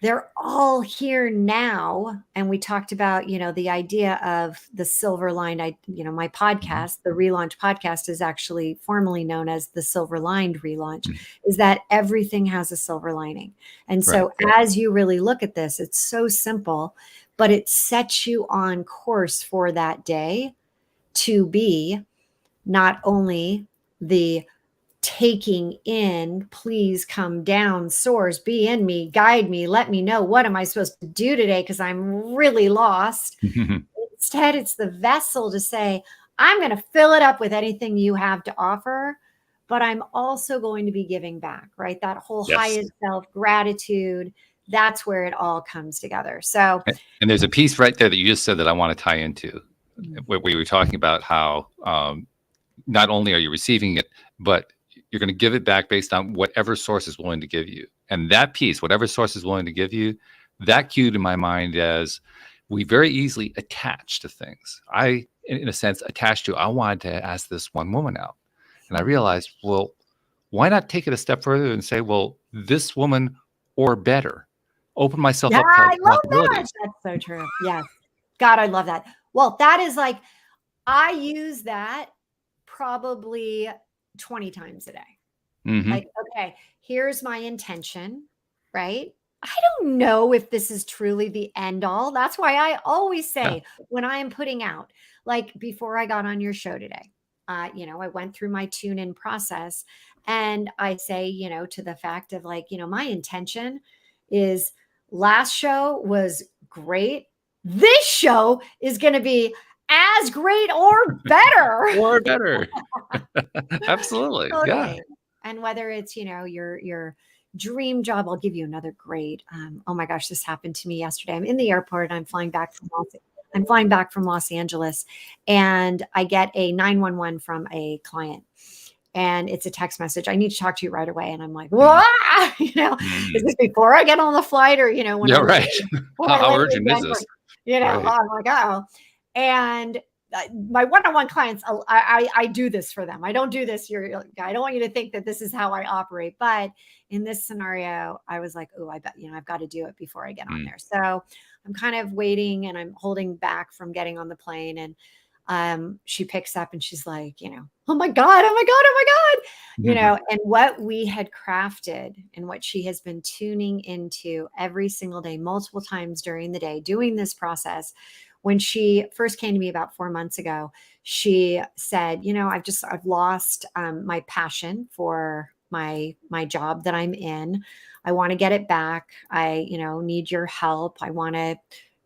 they're all here now. And we talked about, the idea of the silver line. My Mhm. podcast, the relaunch podcast, is actually formally known as the silver lined relaunch, Mhm. is that everything has a silver lining. And Right. so as you really look at this, it's so simple, but it sets you on course for that day to be not only the taking in, please come down, source, be in me, guide me, let me know, what am I supposed to do today, because I'm really lost. Instead, it's the vessel to say, I'm going to fill it up with anything you have to offer, but I'm also going to be giving back, right? That whole Yes. highest self gratitude, that's where it all comes together. So And there's a piece right there that you just said that I want to tie into, where we were talking about how not only are you receiving it, but you're going to give it back based on whatever source is willing to give you. And that piece, whatever source is willing to give you, that cued in my mind as we very easily attach to things. I, in a sense, attached to, I wanted to ask this one woman out. And I realized, well, why not take it a step further and say, well, this woman or better? Open myself yeah, up to I love that. possibilities. That's so true. Yes. God, I love that. Well, that is like, I use that probably 20 times a day. Hmm. Like, okay, here's my intention, right? I don't know if this is truly the end all. That's why I always Yeah. say when I am putting out, like before I got on your show today, I went through my tune in process, and I say, to the fact of like, my intention is, last show was great. This show is going to be as great or better. Or better. Absolutely. Yeah. Totally. And whether it's, your dream job, I'll give you another great. Oh my gosh, this happened to me yesterday. I'm in the airport. I'm flying back from Los Angeles, and I get a 911 from a client. And it's a text message. I need to talk to you right away. And I'm like, Mhm. "Wah!" Is Mhm. this before I get on the flight, or, when Yeah, I right. when I How land in urgent is Denver? this? Right. I'm like, oh. And my one-on-one clients, I do this for them. I don't do this. I don't want you to think that this is how I operate. But in this scenario, I was like, oh, I bet, I've got to do it before I get on Mm. there. So I'm kind of waiting, and I'm holding back from getting on the plane. And she picks up and she's like, oh my God, oh my God, oh my God, and what we had crafted and what she has been tuning into every single day, multiple times during the day, doing this process. When she first came to me about 4 months ago, she said, I've lost my passion for my job that I'm in. I want to get it back. I, need your help. I want to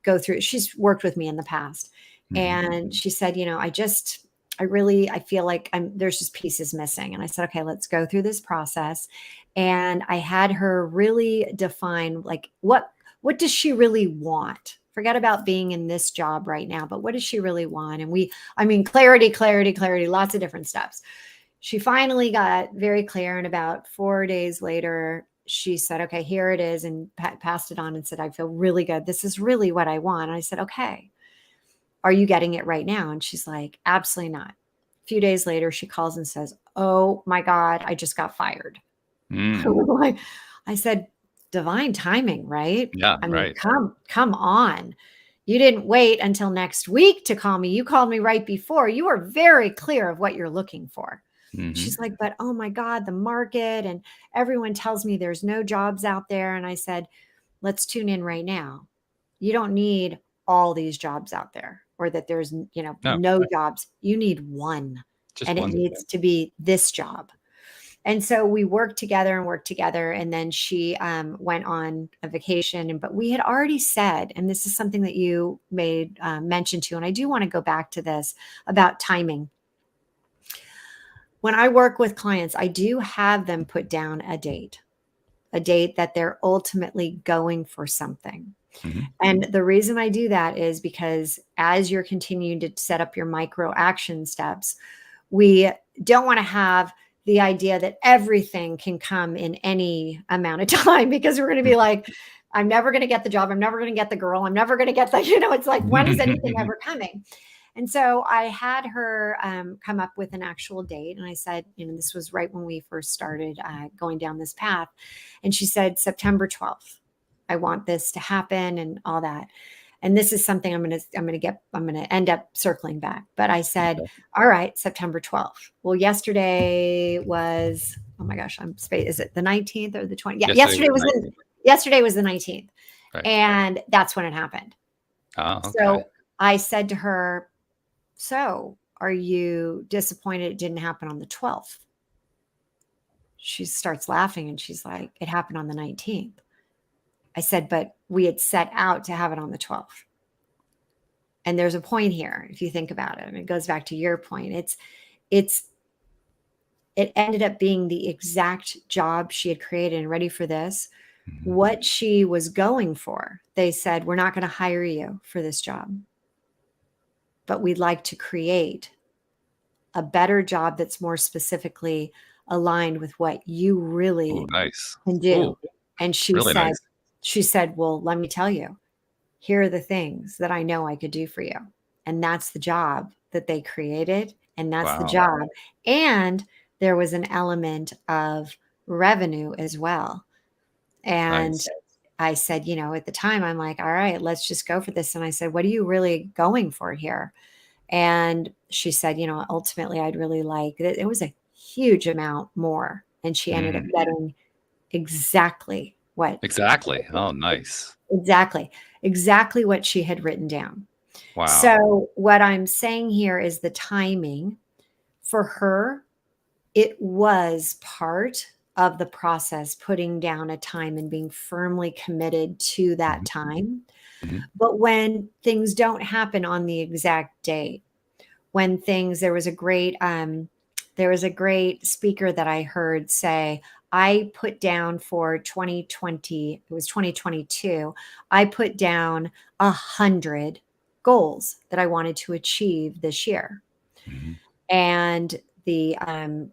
go through. She's worked with me in the past. Mhm. And she said, I feel like there's just pieces missing. And I said, okay, let's go through this process. And I had her really define, like, what does she really want Forget about being in this job right now, but what does she really want? And clarity, lots of different steps. She finally got very clear. And about 4 days later, she said, okay, here it is. And passed it on and said, I feel really good. This is really what I want. And I said, okay, are you getting it right now? And she's like, absolutely not. A few days later, she calls and says, oh my God, I just got fired. I said, divine timing, right? Yeah, I mean, right. come on. You didn't wait until next week to call me. You called me right before. You are very clear of what you're looking for. She's like, but oh my God, the market and everyone tells me there's no jobs out there. And I said, let's tune in right now. You don't need all these jobs out there, or that there's, no jobs. You need one. Just and one. It needs to be this job. And so we worked together. And then she went on a vacation. But we had already said, and this is something that you made mention to, and I do want to go back to this about timing. When I work with clients, I do have them put down a date that they're ultimately going for something. And the reason I do that is because as you're continuing to set up your micro action steps, we don't want to have the idea that everything can come in any amount of time, because we're going to be like, I'm never going to get the job. I'm never going to get the girl. I'm never going to get the, it's like, when is anything ever coming? And so I had her come up with an actual date. And I said, this was right when we first started going down this path. And she said, September 12th, I want this to happen and all that. And this is something I'm going to end up circling back. But I said, all right, September 12th. Well, yesterday was, oh my gosh, is it the 19th or the 20th? Yeah, yesterday was the 19th. Right. And that's when it happened. Oh, okay. So I said to her, so are you disappointed it didn't happen on the 12th? She starts laughing and she's like, it happened on the 19th. I said, but we had set out to have it on the 12th. And there's a point here, if you think about it, and it goes back to your point. It ended up being the exact job she had created. And ready for this, what she was going for. They said, we're not going to hire you for this job, but we'd like to create a better job that's more specifically aligned with what you really can do. Ooh, and she really said, nice. She said, well, let me tell you, here are the things that I know I could do for you. And that's the job that they created. And that's the job. And there was an element of revenue as well. And I said, at the time, I'm like, all right, let's just go for this. And I said, what are you really going for here? And she said, ultimately, I'd really like it. It was a huge amount more. And she ended up getting exactly what. Exactly. Oh, nice. Exactly what she had written down. Wow. So what I'm saying here is the timing for her, it was part of the process, putting down a time and being firmly committed to that time. But when things don't happen on the exact date, there was a great speaker that I heard say, I put down for 2020, it was 2022, I put down 100 goals that I wanted to achieve this year. And the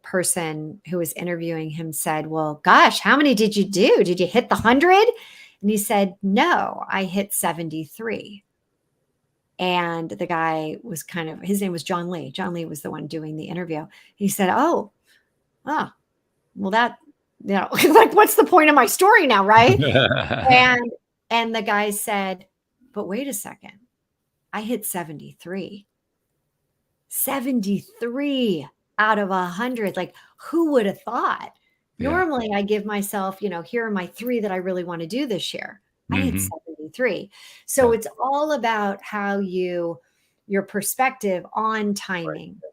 person who was interviewing him said, well, gosh, how many did you do? Did you hit the 100? And he said, no, I hit 73. And the guy was his name was John Lee. John Lee was the one doing the interview. He said, well, that, like, what's the point of my story now, right? and the guy said, but wait a second, I hit 73. 73 out of 100. Like, who would have thought? Normally I give myself, here are my 3 that I really want to do this year. I hit 73. So it's all about how your perspective on timing. Right.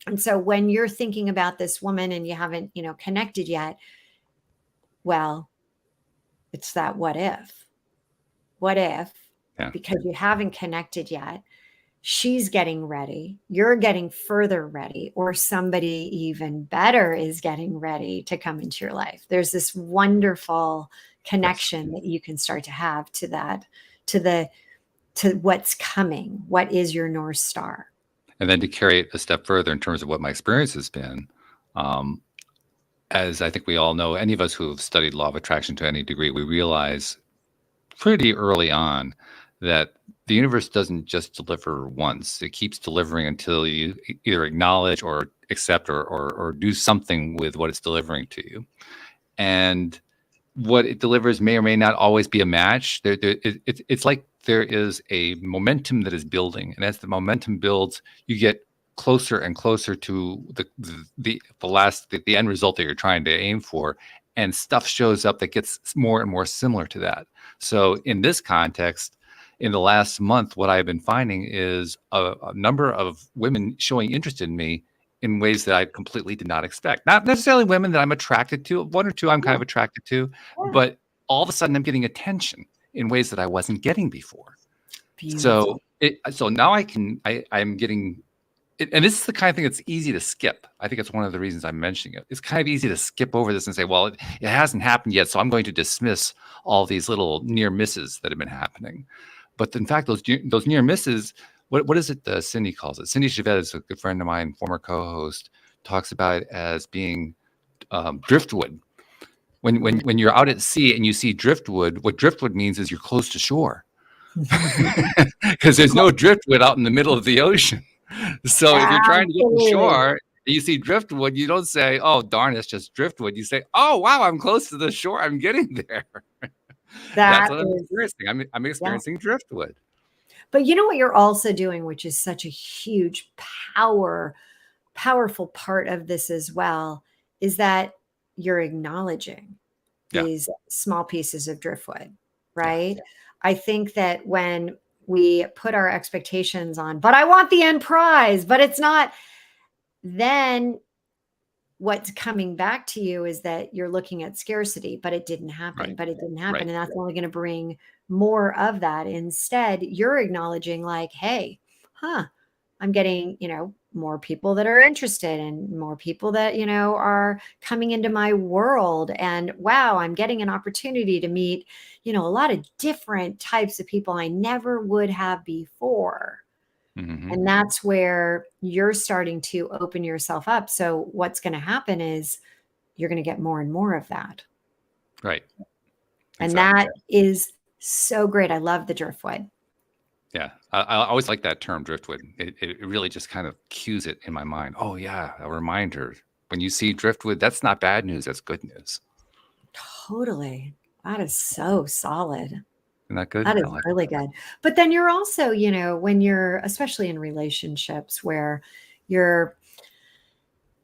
And so when you're thinking about this woman and you haven't, connected yet, well, it's that what if, because you haven't connected yet, she's getting ready, you're getting further ready, or somebody even better is getting ready to come into your life. There's this wonderful connection that you can start to have to that, to to what's coming. What is your North Star? And then to carry it a step further in terms of what my experience has been, as I think we all know, any of us who have studied law of attraction to any degree, we realize pretty early on that the universe doesn't just deliver once. It keeps delivering until you either acknowledge or accept or do something with what it's delivering to you. And what it delivers may or may not always be a match. It's like there is a momentum that is building. And as the momentum builds, you get closer and closer to the end result that you're trying to aim for. And stuff shows up that gets more and more similar to that. So in this context, in the last month, what I've been finding is a number of women showing interest in me in ways that I completely did not expect. Not necessarily women that I'm attracted to. One or two I'm kind of attracted to, but all of a sudden I'm getting attention in ways that I wasn't getting before. Beautiful. So now I'm getting, and this is the kind of thing that's easy to skip. I think it's one of the reasons I'm mentioning it. It's kind of easy to skip over this and say, well, it hasn't happened yet, so I'm going to dismiss all these little near misses that have been happening. But in fact, those near misses, what is it Cindy calls it? Cindy Chavez, a good friend of mine, former co-host, talks about it as being driftwood. When you're out at sea and you see driftwood, what driftwood means is you're close to shore. Because there's no driftwood out in the middle of the ocean. So if you're trying to get to shore and you see driftwood, you don't say, oh, darn, it's just driftwood. You say, oh, wow, I'm close to the shore. I'm getting there. That's what I'm experiencing. I'm experiencing driftwood. But you know what you're also doing, which is such a huge, powerful part of this as well, is that you're acknowledging these small pieces of driftwood, right? Yeah. I think that when we put our expectations on, but I want the end prize, but it's not, then what's coming back to you is that you're looking at scarcity, but it didn't happen, and that's only going to bring more of that. Instead, you're acknowledging like, hey, I'm getting, more people that are interested and more people that, are coming into my world. And wow, I'm getting an opportunity to meet, a lot of different types of people I never would have before. Mm-hmm. And that's where you're starting to open yourself up. So what's going to happen is you're going to get more and more of that. Right. And that is so great. I love the driftwood. Yeah. I always like that term driftwood. It really just kind of cues it in my mind. Oh yeah. A reminder. When you see driftwood, that's not bad news. That's good news. Totally. That is so solid. Isn't that good? That is really good. But then you're also, when you're, especially in relationships where you're,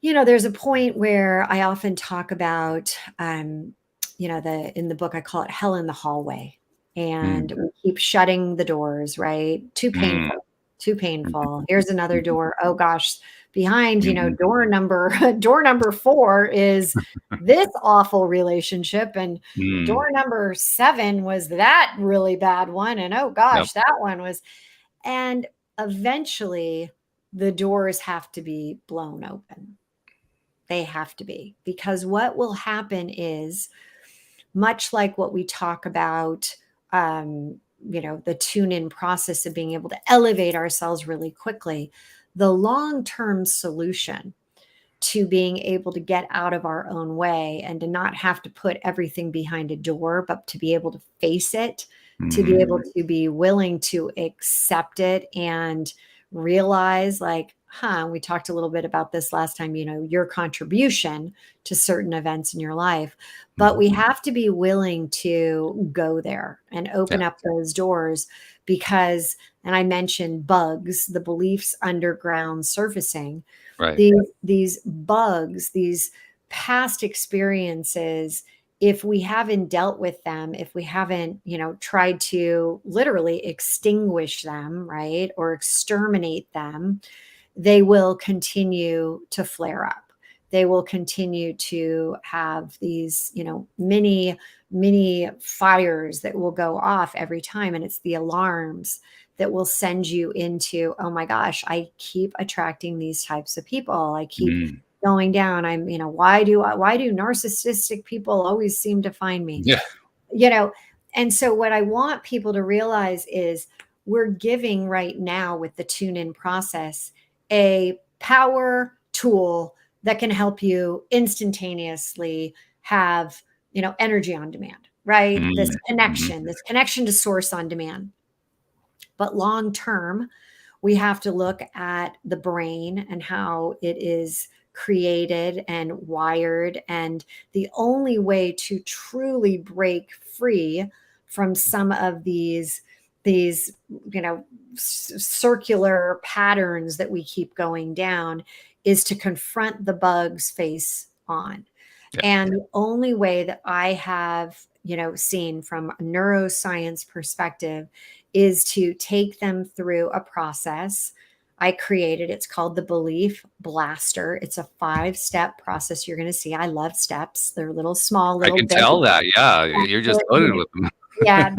there's a point where I often talk about, in the book, I call it hell in the hallway. And we keep shutting the doors, right? Too painful. Here's another door. Oh gosh, behind, door number 4 is this awful relationship. And door number 7 was that really bad one. And oh gosh, that one was, and eventually the doors have to be blown open. They have to be, because what will happen is, much like what we talk about, the tune-in process of being able to elevate ourselves really quickly, the long-term solution to being able to get out of our own way and to not have to put everything behind a door, but to be able to face it, to be able to be willing to accept it and realize like, we talked a little bit about this last time, your contribution to certain events in your life, but we have to be willing to go there and open up those doors because, and I mentioned bugs, the beliefs underground surfacing, these bugs, these past experiences, if we haven't dealt with them, if we haven't, tried to literally extinguish them, right, or exterminate them, they will continue to flare up. They will continue to have these, mini fires that will go off every time. And it's the alarms that will send you into, oh my gosh, I keep attracting these types of people. I keep going down. I'm, why do narcissistic people always seem to find me? Yeah. And so what I want people to realize is we're giving right now with the tune in process a power tool that can help you instantaneously have, energy on demand, right? This connection to source on demand. But long term, we have to look at the brain and how it is created and wired. And the only way to truly break free from some of these circular patterns that we keep going down is to confront the bugs face on. Yeah. And the only way that I have, seen from a neuroscience perspective is to take them through a process I created. It's called the Belief Blaster. It's a 5-step process. You're going to see. I love steps. They're little small, I little can bits. tell that. Yeah, you're just loaded with them. Yeah,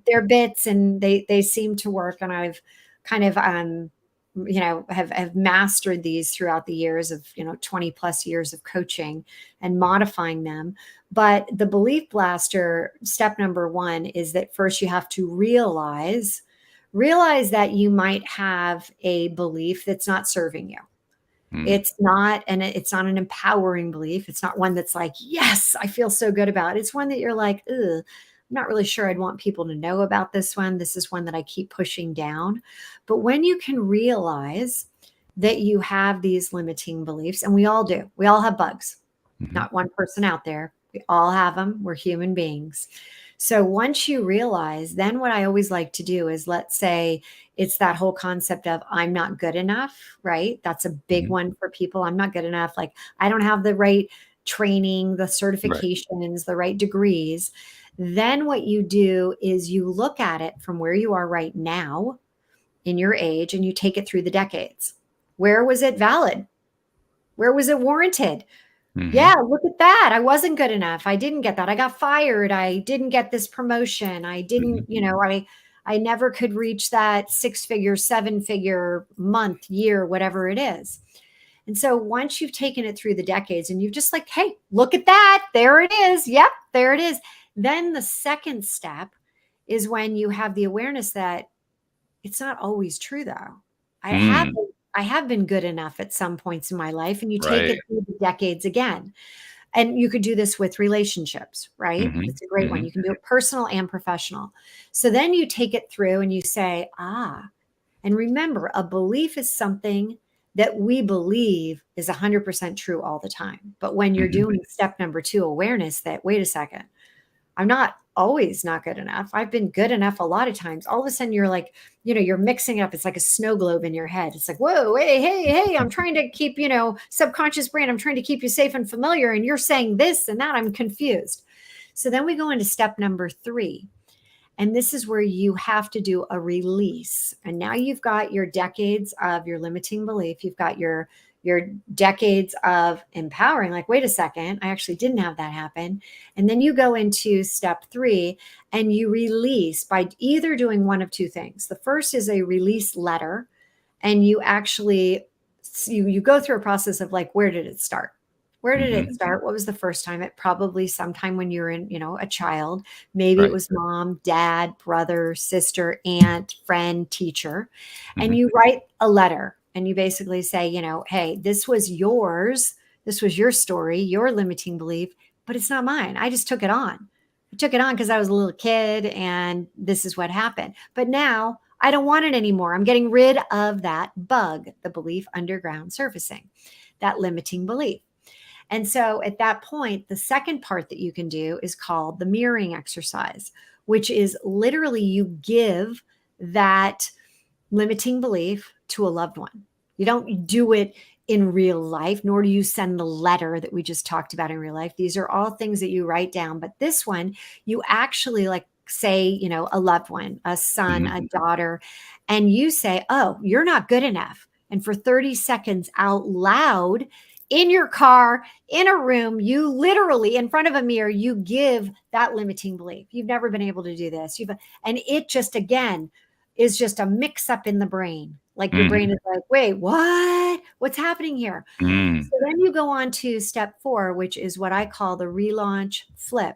they're bits, and they seem to work. And I've kind of have mastered these throughout the years of 20 plus years of coaching and modifying them. But the Belief Blaster, step number 1 is that first you have to realize that you might have a belief that's not serving you. It's not an empowering belief. It's not one that's like, yes, I feel so good about it. It's one that you're like, ugh, I'm not really sure I'd want people to know about this one. This is one that I keep pushing down. But when you can realize that you have these limiting beliefs, and we all do, we all have bugs, not one person out there. We all have them. We're human beings. So once you realize, then what I always like to do is, let's say it's that whole concept of I'm not good enough, right? That's a big one for people. I'm not good enough. Like, I don't have the right training, the certifications, the right degrees. Then what you do is you look at it from where you are right now in your age, and you take it through the decades. Where was it valid? Where was it warranted? Yeah, look at that. I wasn't good enough. I didn't get that. I got fired. I didn't get this promotion. I didn't, I never could reach that 6-figure, 7-figure month, year, whatever it is. And so once you've taken it through the decades and you've just like, hey, look at that. There it is. Yep, there it is. Then the second step is when you have the awareness that it's not always true, though. I have been good enough at some points in my life, and you take it through the decades again. And you could do this with relationships, right? It's a great one. You can do it personal and professional. So then you take it through and you say, and remember, a belief is something that we believe is 100% true all the time. But when you're doing step number 2, awareness that, wait a second, I'm not always not good enough. I've been good enough a lot of times. All of a sudden you're like, you're mixing it up. It's like a snow globe in your head. It's like, whoa, hey, I'm trying to keep, subconscious brain. I'm trying to keep you safe and familiar. And you're saying this and that. I'm confused. So then we go into step number 3. And this is where you have to do a release. And now you've got your decades of your limiting belief. You've got your decades of empowering, like, wait a second, I actually didn't have that happen. And then you go into step 3 and you release by either doing one of 2 things. The first is a release letter. And you actually, you go through a process of like, where did it start? Where did it start? What was the first time? It probably sometime when you were in, a child. Maybe it was mom, dad, brother, sister, aunt, friend, teacher. And you write a letter. And you basically say, hey, this was yours. This was your story, your limiting belief, but it's not mine. I just took it on. I took it on because I was a little kid and this is what happened. But now I don't want it anymore. I'm getting rid of that bug, the belief underground surfacing, that limiting belief. And so at that point, the second part that you can do is called the mirroring exercise, which is literally you give that limiting belief to a loved one. You don't do it in real life, nor do you send the letter that we just talked about in real life. These are all things that you write down. But this one, you actually like say, a loved one, a son, a daughter, and you say, oh, you're not good enough. And for 30 seconds out loud in your car, in a room, you literally in front of a mirror, you give that limiting belief. You've never been able to do this. And it just, again, is just a mix up in the brain. Like your brain is like, wait, what? What's happening here? So then you go on to step 4, which is what I call the relaunch flip.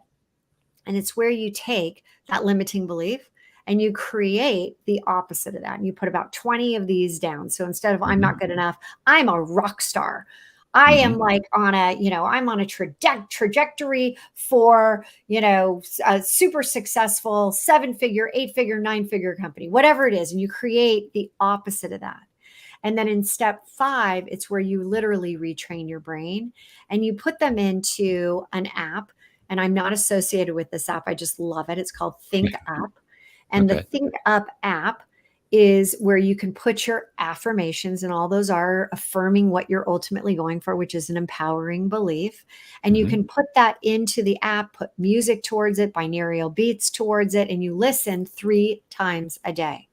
And it's where you take that limiting belief and you create the opposite of that. And you put about 20 of these down. So instead of I'm not good enough, I'm a rock star. I am like on a, I'm on a trajectory for, a super successful 7-figure, 8-figure, 9-figure company, whatever it is. And you create the opposite of that. And then in step 5, it's where you literally retrain your brain and you put them into an app. And I'm not associated with this app. I just love it. It's called Think Up. And the Think Up app is where you can put your affirmations, and all those are affirming what you're ultimately going for, which is an empowering belief. And you can put that into the app, put music towards it, binaural beats towards it, and you listen 3 times a day.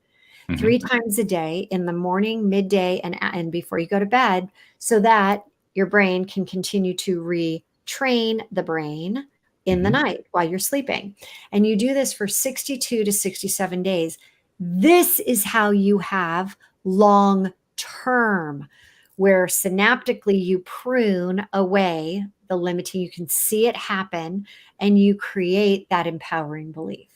3 times a day, in the morning, midday, and before you go to bed, so that your brain can continue to retrain the brain in the night while you're sleeping. And you do this for 62 to 67 days. This is how you have long term, where synaptically you prune away the limiting. You can see it happen and you create that empowering belief.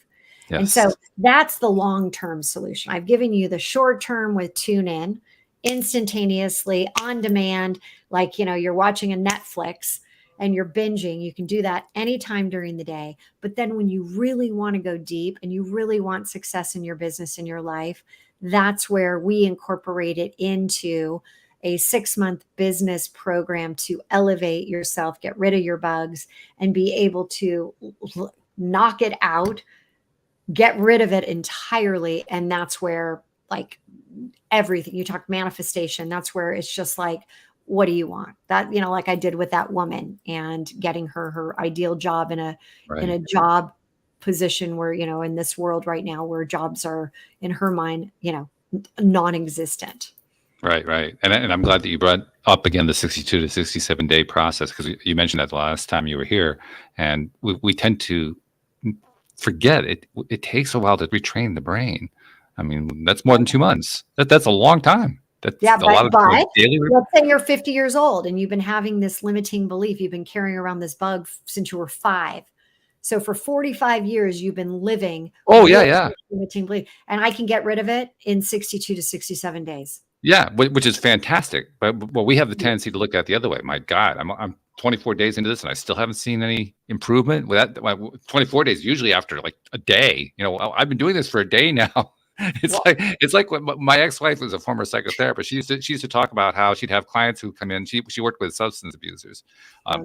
Yes. And so that's the long-term solution. I've given you the short-term with tune in, instantaneously, on demand, like, you're watching a Netflix and you're binging. You can do that anytime during the day. But then when you really want to go deep and you really want success in your business, in your life, that's where we incorporate it into a 6-month business program to elevate yourself, get rid of your bugs, and be able to knock it out, get rid of it entirely. And that's where, like, everything you talk manifestation, that's where it's just like, what do you want? That, like I did with that woman and getting her ideal job in a job position where, in this world right now where jobs are, in her mind, non-existent. Right. And I'm glad that you brought up again the 62 to 67 day process, because you mentioned that the last time you were here, and we tend to forget it. It takes a while to retrain the brain. I mean, that's more than 2 months. That's a long time. That's a lot of daily. Let's say you're 50 years old and you've been having this limiting belief. You've been carrying around this bug since you were 5. So for 45 years, you've been living. Limiting belief, and I can get rid of it in 62 to 67 days. Yeah, which is fantastic. But we have the tendency to look at it the other way. My God, I'm 24 days into this and I still haven't seen any improvement. With that, 24 days, usually after like a day. I've been doing this for a day now. It's like when my ex-wife was a former psychotherapist. She used to talk about how she'd have clients who come in. She worked with substance abusers,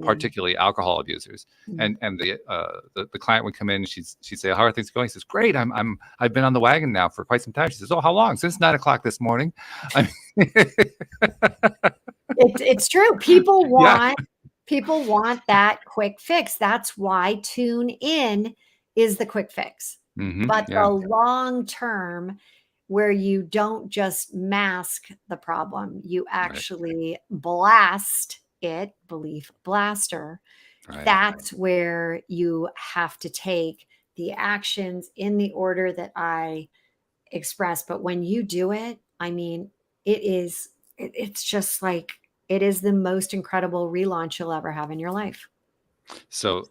particularly alcohol abusers, and the client would come in and she'd say, "How are things going?" She says, "Great. I've been on the wagon now for quite some time." She says, "Oh, how long?" "Since 9 o'clock this morning." It's true. People want that quick fix. That's why tune in is the quick fix. But the long term, where you don't just mask the problem, you actually blast it, belief blaster. That's where you have to take the actions in the order that I expressed. But when you do it, I mean, it's just like, it is the most incredible relaunch you'll ever have in your life. So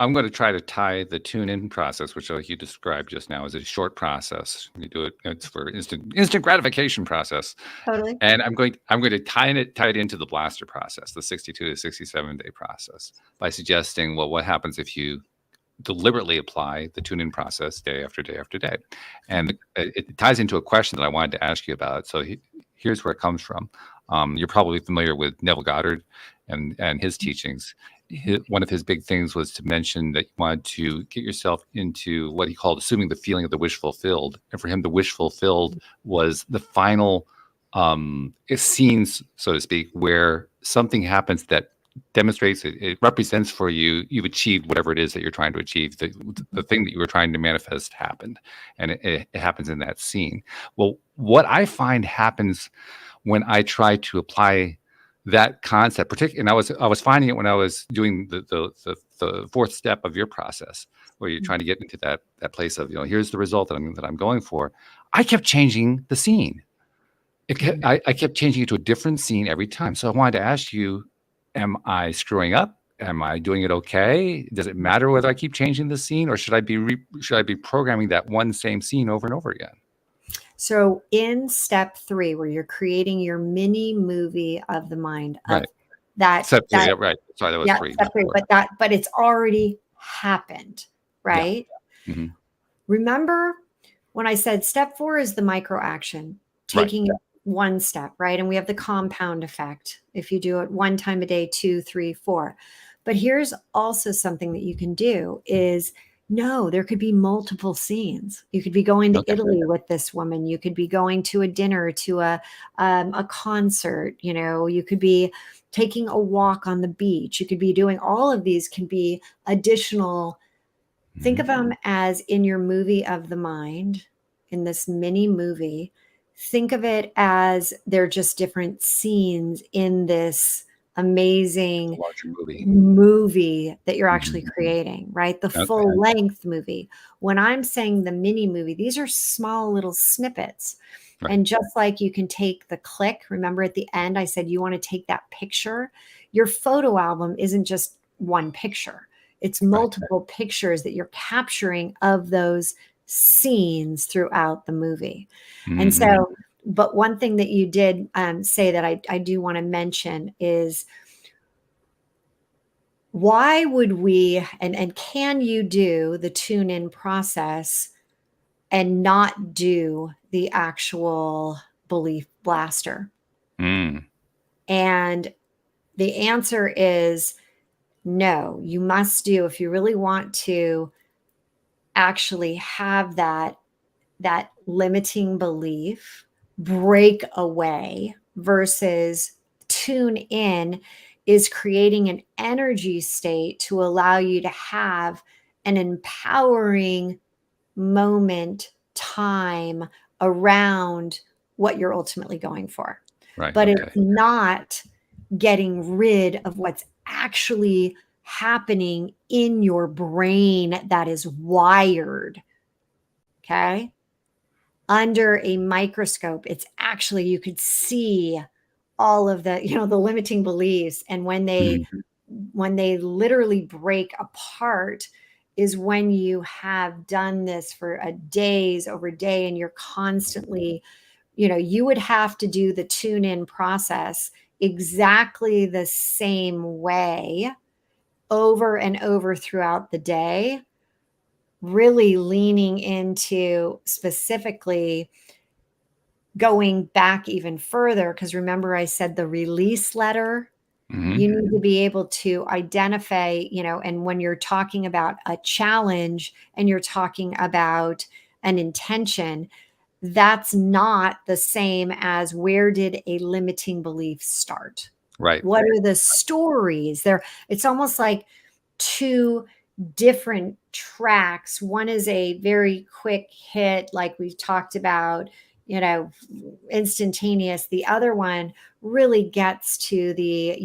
I'm going to try to tie the tune-in process, which, like you described just now, is a short process. You do it; it's for instant gratification process. Totally. And I'm going to tie it into the blaster process, the 62 to 67 day process, by suggesting, well, what happens if you deliberately apply the tune-in process day after day after day? And it ties into a question that I wanted to ask you about. So here's where it comes from. You're probably familiar with Neville Goddard and his teachings. One of his big things was to mention that you wanted to get yourself into what he called assuming the feeling of the wish fulfilled. And for him, the wish fulfilled was the final scenes, so to speak, where something happens that demonstrates it represents for you, you've achieved whatever it is that you're trying to achieve. The thing that you were trying to manifest happened, and it happens in that scene. Well, what I find happens when I try to apply that concept, particularly, and I was finding it when I was doing the 4th step of your process, where you're trying to get into that place of, here's the result that I'm going for. I kept changing the scene. I kept changing it to a different scene every time. So I wanted to ask you, am I screwing up? am I doing it okay? Does it matter whether I keep changing the scene, or should I be programming that one same scene over and over again? So in step 3, where you're creating your mini movie of the mind, of Right. that, Step 3, that, yeah, right. Sorry, that was yeah, 3. step 3, but it's already happened, right? Yeah. Mm-hmm. Remember when I said step 4 is the micro action, taking it one step, right? And we have the compound effect. If you do it one time a day, 2, 3, 4. But here's also something that you can do is, no, there could be multiple scenes. You could be going to Italy with this woman. You could be going to a dinner, to a concert. You know, you could be taking a walk on the beach. You could be doing all of these. Can be additional. Think of them as in your movie of the mind, in this mini movie. Think of it as they're just different scenes in this amazing larger movie that you're actually creating, right? The Okay. full length movie. When I'm saying the mini movie, these are small little snippets. Right. And just like you can take the click, remember at the end, I said you want to take that picture. Your photo album isn't just one picture. It's multiple pictures that you're capturing of those scenes throughout the movie. And so, but one thing that you did say that I do want to mention is, why would we, and can you do the tune in process and not do the actual belief blaster? And the answer is no. You must do, if you really want to actually have that limiting belief break away, versus tune in is creating an energy state to allow you to have an empowering moment, time around what you're ultimately going for. Right. But it's not getting rid of what's actually happening in your brain that is wired. Okay. Under a microscope, it's actually, you could see all of the, the limiting beliefs. And when they literally break apart is when you have done this for a days over day, and you're constantly, you would have to do the tune in process exactly the same way over and over throughout the day, really leaning into specifically going back even further. Because remember, I said the release letter, you need to be able to identify, and when you're talking about a challenge and you're talking about an intention, that's not the same as where did a limiting belief start? Right. What are the stories there? It's almost like two different tracks. One is a very quick hit, like we talked about, instantaneous. The other one really gets to the,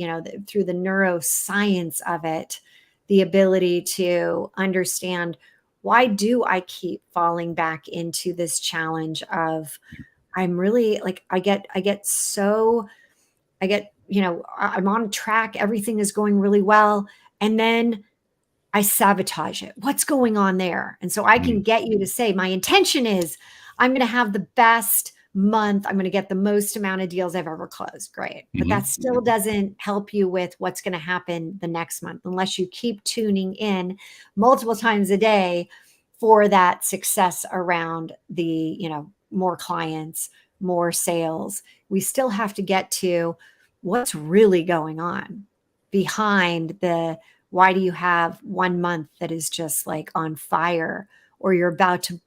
through the neuroscience of it, the ability to understand, why do I keep falling back into this challenge of, I'm really like, I'm on track. Everything is going really well. And then I sabotage it. What's going on there? And so I can get you to say, my intention is I'm going to have the best month. I'm going to get the most amount of deals I've ever closed. Great. But that still doesn't help you with what's going to happen the next month, unless you keep tuning in multiple times a day for that success around the, more clients, more sales. We still have to get to what's really going on behind the, why do you have 1 month that is just like on fire, or you're about to,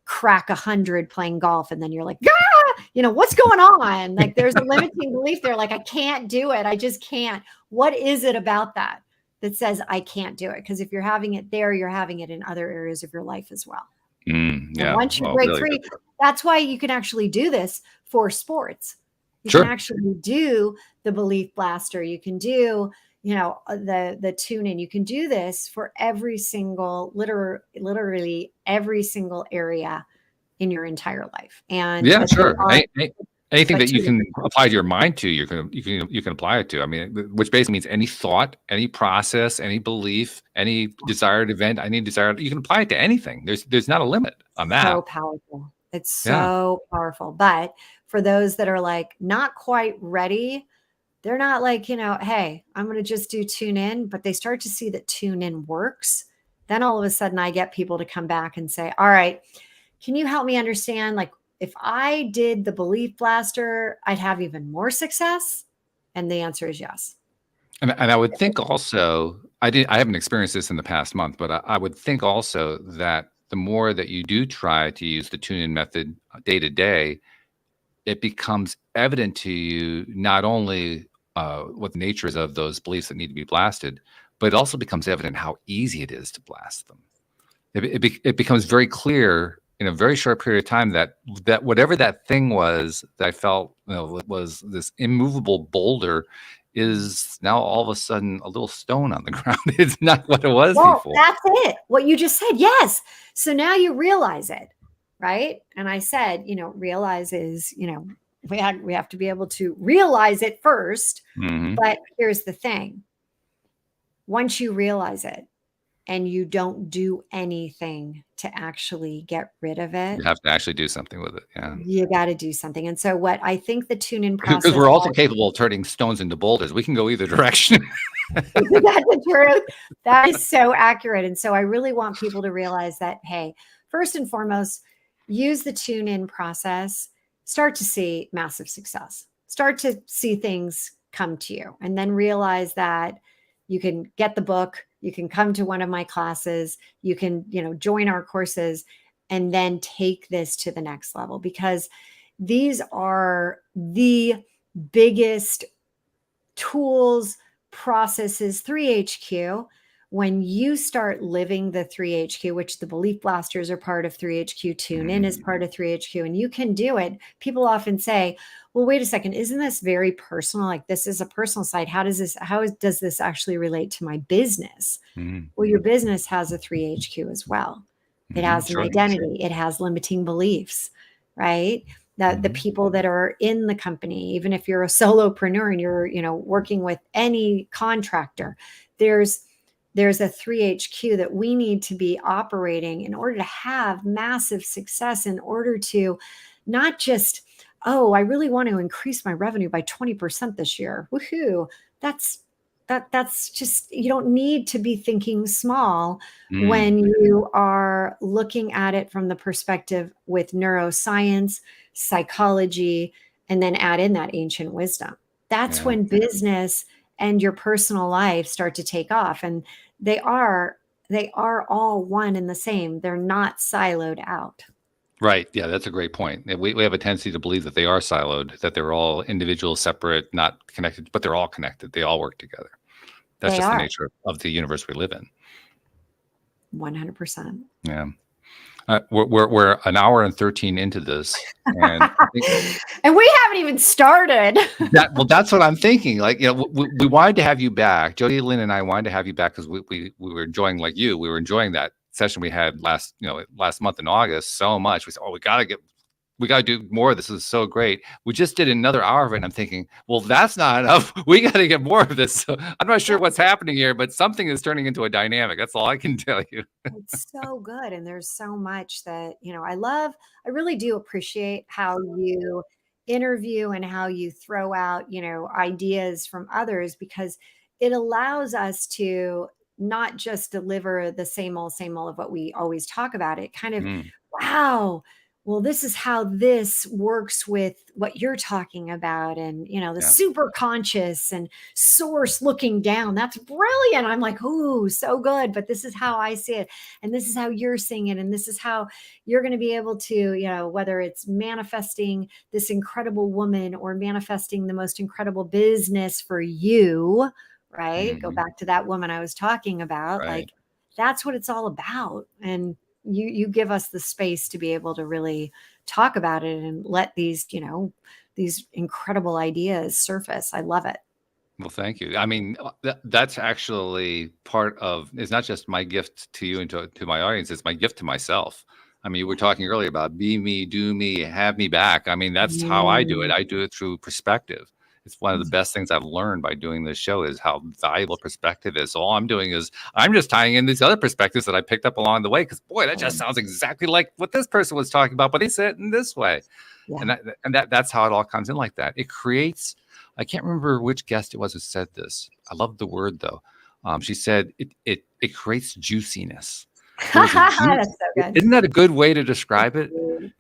crack 100 playing golf, and then you're like, what's going on? Like, there's a limiting belief there. Like, I can't do it. I just can't. What is it about that says I can't do it? Because if you're having it there, you're having it in other areas of your life as well. And once you break free, that's why you can actually do this for sports. You can actually do the belief blaster. You can do, the tune in. You can do this for every single, literally every single area in your entire life. And yeah, sure. Anything But that you can apply to your mind to, you can apply it to. I mean, which basically means any thought, any process, any belief, any desired event, you can apply it to anything. There's not a limit on that. So powerful. It's so powerful. But for those that are like not quite ready, they're not like, hey, I'm going to just do tune in, but they start to see that tune in works. Then all of a sudden I get people to come back and say, all right, can you help me understand, like, if I did the belief blaster, I'd have even more success? And the answer is yes. And I would think also, I haven't experienced this in the past month, but I would think also that the more that you do try to use the tune-in method day to day, it becomes evident to you not only what the nature is of those beliefs that need to be blasted, but it also becomes evident how easy it is to blast them. It becomes very clear in a very short period of time that whatever that thing was that I felt was this immovable boulder is now all of a sudden a little stone on the ground. It's not what it was before. That's it. What you just said. Yes. So now you realize it, right? And I said, realize is, we have to be able to realize it first. Mm-hmm. But here's the thing. Once you realize it and you don't do anything to actually get rid of it, you have to actually do something with it. Yeah. You got to do something. And so what I think the tune-in process, because we're also capable of turning stones into boulders. We can go either direction. That's the truth. That is so accurate. And so I really want people to realize that, hey, first and foremost, use the tune-in process, start to see massive success, start to see things come to you, and then realize that you can get the book, you can come to one of my classes, you can, join our courses, and then take this to the next level, because these are the biggest tools, processes. 3HQ, when you start living the 3HQ, which the belief blasters are part of 3HQ, tune in is part of 3HQ, and you can do it. People often say, well, wait a second, isn't this very personal? Like, this is a personal side. How does this actually relate to my business? Well, your business has a 3HQ as well. It has an identity. It has limiting beliefs, right? That the people that are in the company, even if you're a solopreneur and you're, working with any contractor, there's a 3HQ that we need to be operating in order to have massive success, in order to not just, oh, I really want to increase my revenue by 20% this year. Woohoo. That's just, you don't need to be thinking small when you are looking at it from the perspective with neuroscience, psychology, and then add in that ancient wisdom. That's when business and your personal life start to take off. And they are all one and the same. They're not siloed out. Right. Yeah, that's a great point. We have a tendency to believe that they are siloed, that they're all individual, separate, not connected, but they're all connected. They all work together. That's just the nature of the universe we live in. 100%. Yeah. We're an hour and 13 into this, and and we haven't even started. That's what I'm thinking. Like, we wanted to have you back. Jody Lynn and I wanted to have you back because we were enjoying, like you, we were enjoying that session we had last month in August so much. We said, oh, we got to do more. This is so great. We just did another hour of it, and I'm thinking, well, that's not enough. We got to get more of this. So I'm not sure what's happening here, but something is turning into a dynamic. That's all I can tell you. It's so good. And there's so much that, I really do appreciate how you interview and how you throw out, ideas from others, because it allows us to not just deliver the same old of what we always talk about. It kind of, wow, well, this is how this works with what you're talking about. And, the super conscious and source looking down. That's brilliant. I'm like, oh, so good. But this is how I see it. And this is how you're seeing it. And this is how you're going to be able to, whether it's manifesting this incredible woman or manifesting the most incredible business for you, right? Go back to that woman I was talking about. Right. Like, that's what it's all about. And you give us the space to be able to really talk about it and let these incredible ideas surface. I love it. Well, thank you. I mean, that's actually part of, it's not just my gift to you and to my audience, it's my gift to myself. I mean, we were talking earlier about be me, do me, have me back. I mean, that's how I do it. I do it through perspective. It's one of the best things I've learned by doing this show is how valuable perspective is. So all I'm doing is I'm just tying in these other perspectives that I picked up along the way. Because boy, that just sounds exactly like what this person was talking about, but they said it in this way. Yeah. And that's how it all comes in like that. It creates. I can't remember which guest it was who said this. I love the word though. She said it creates juiciness. That's so good. Isn't that a good way to describe it?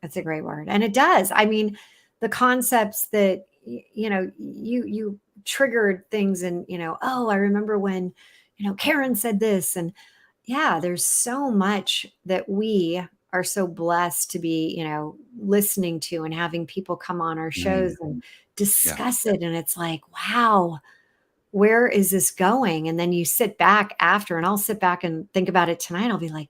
That's a great word. And it does. I mean, the concepts that, you triggered things and, oh, I remember when, Karen said this. And yeah, there's so much that we are so blessed to be, listening to and having people come on our shows and discuss it. And it's like, wow, where is this going? And then you sit back after, and I'll sit back and think about it tonight. I'll be like,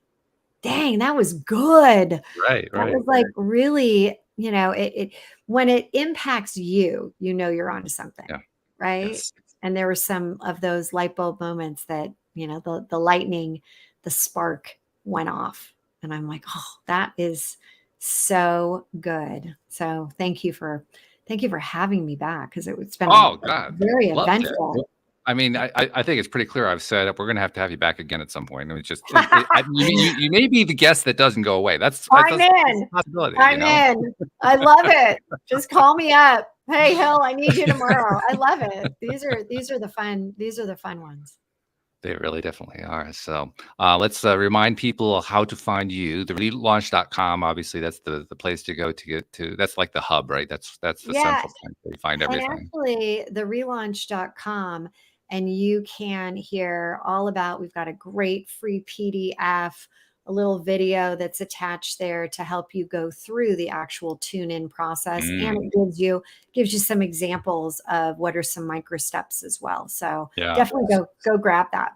dang, that was good. Right. That was like really, it when it impacts you, you're onto something. Yeah. Right. Yes. And there were some of those light bulb moments that, the lightning, the spark went off. And I'm like, oh, that is so good. So thank you for having me back, because it's been very eventful. I mean, I think it's pretty clear. I've said we're going to have you back again at some point. I mean, just you may be the guest that doesn't go away. That's I'm in. I'm in. I love it. Just call me up. Hey, Hill, I need you tomorrow. I love it. These are the fun ones. They really definitely are. So let's remind people how to find you. The relaunch.com, obviously, that's the place to go to get to. That's like the hub, right? That's the central point where you find everything. And actually, the relaunch.com, and you can hear all about, we've got a great free PDF, a little video that's attached there to help you go through the actual tune-in process. And it gives you some examples of what are some micro steps as well. So definitely go grab that.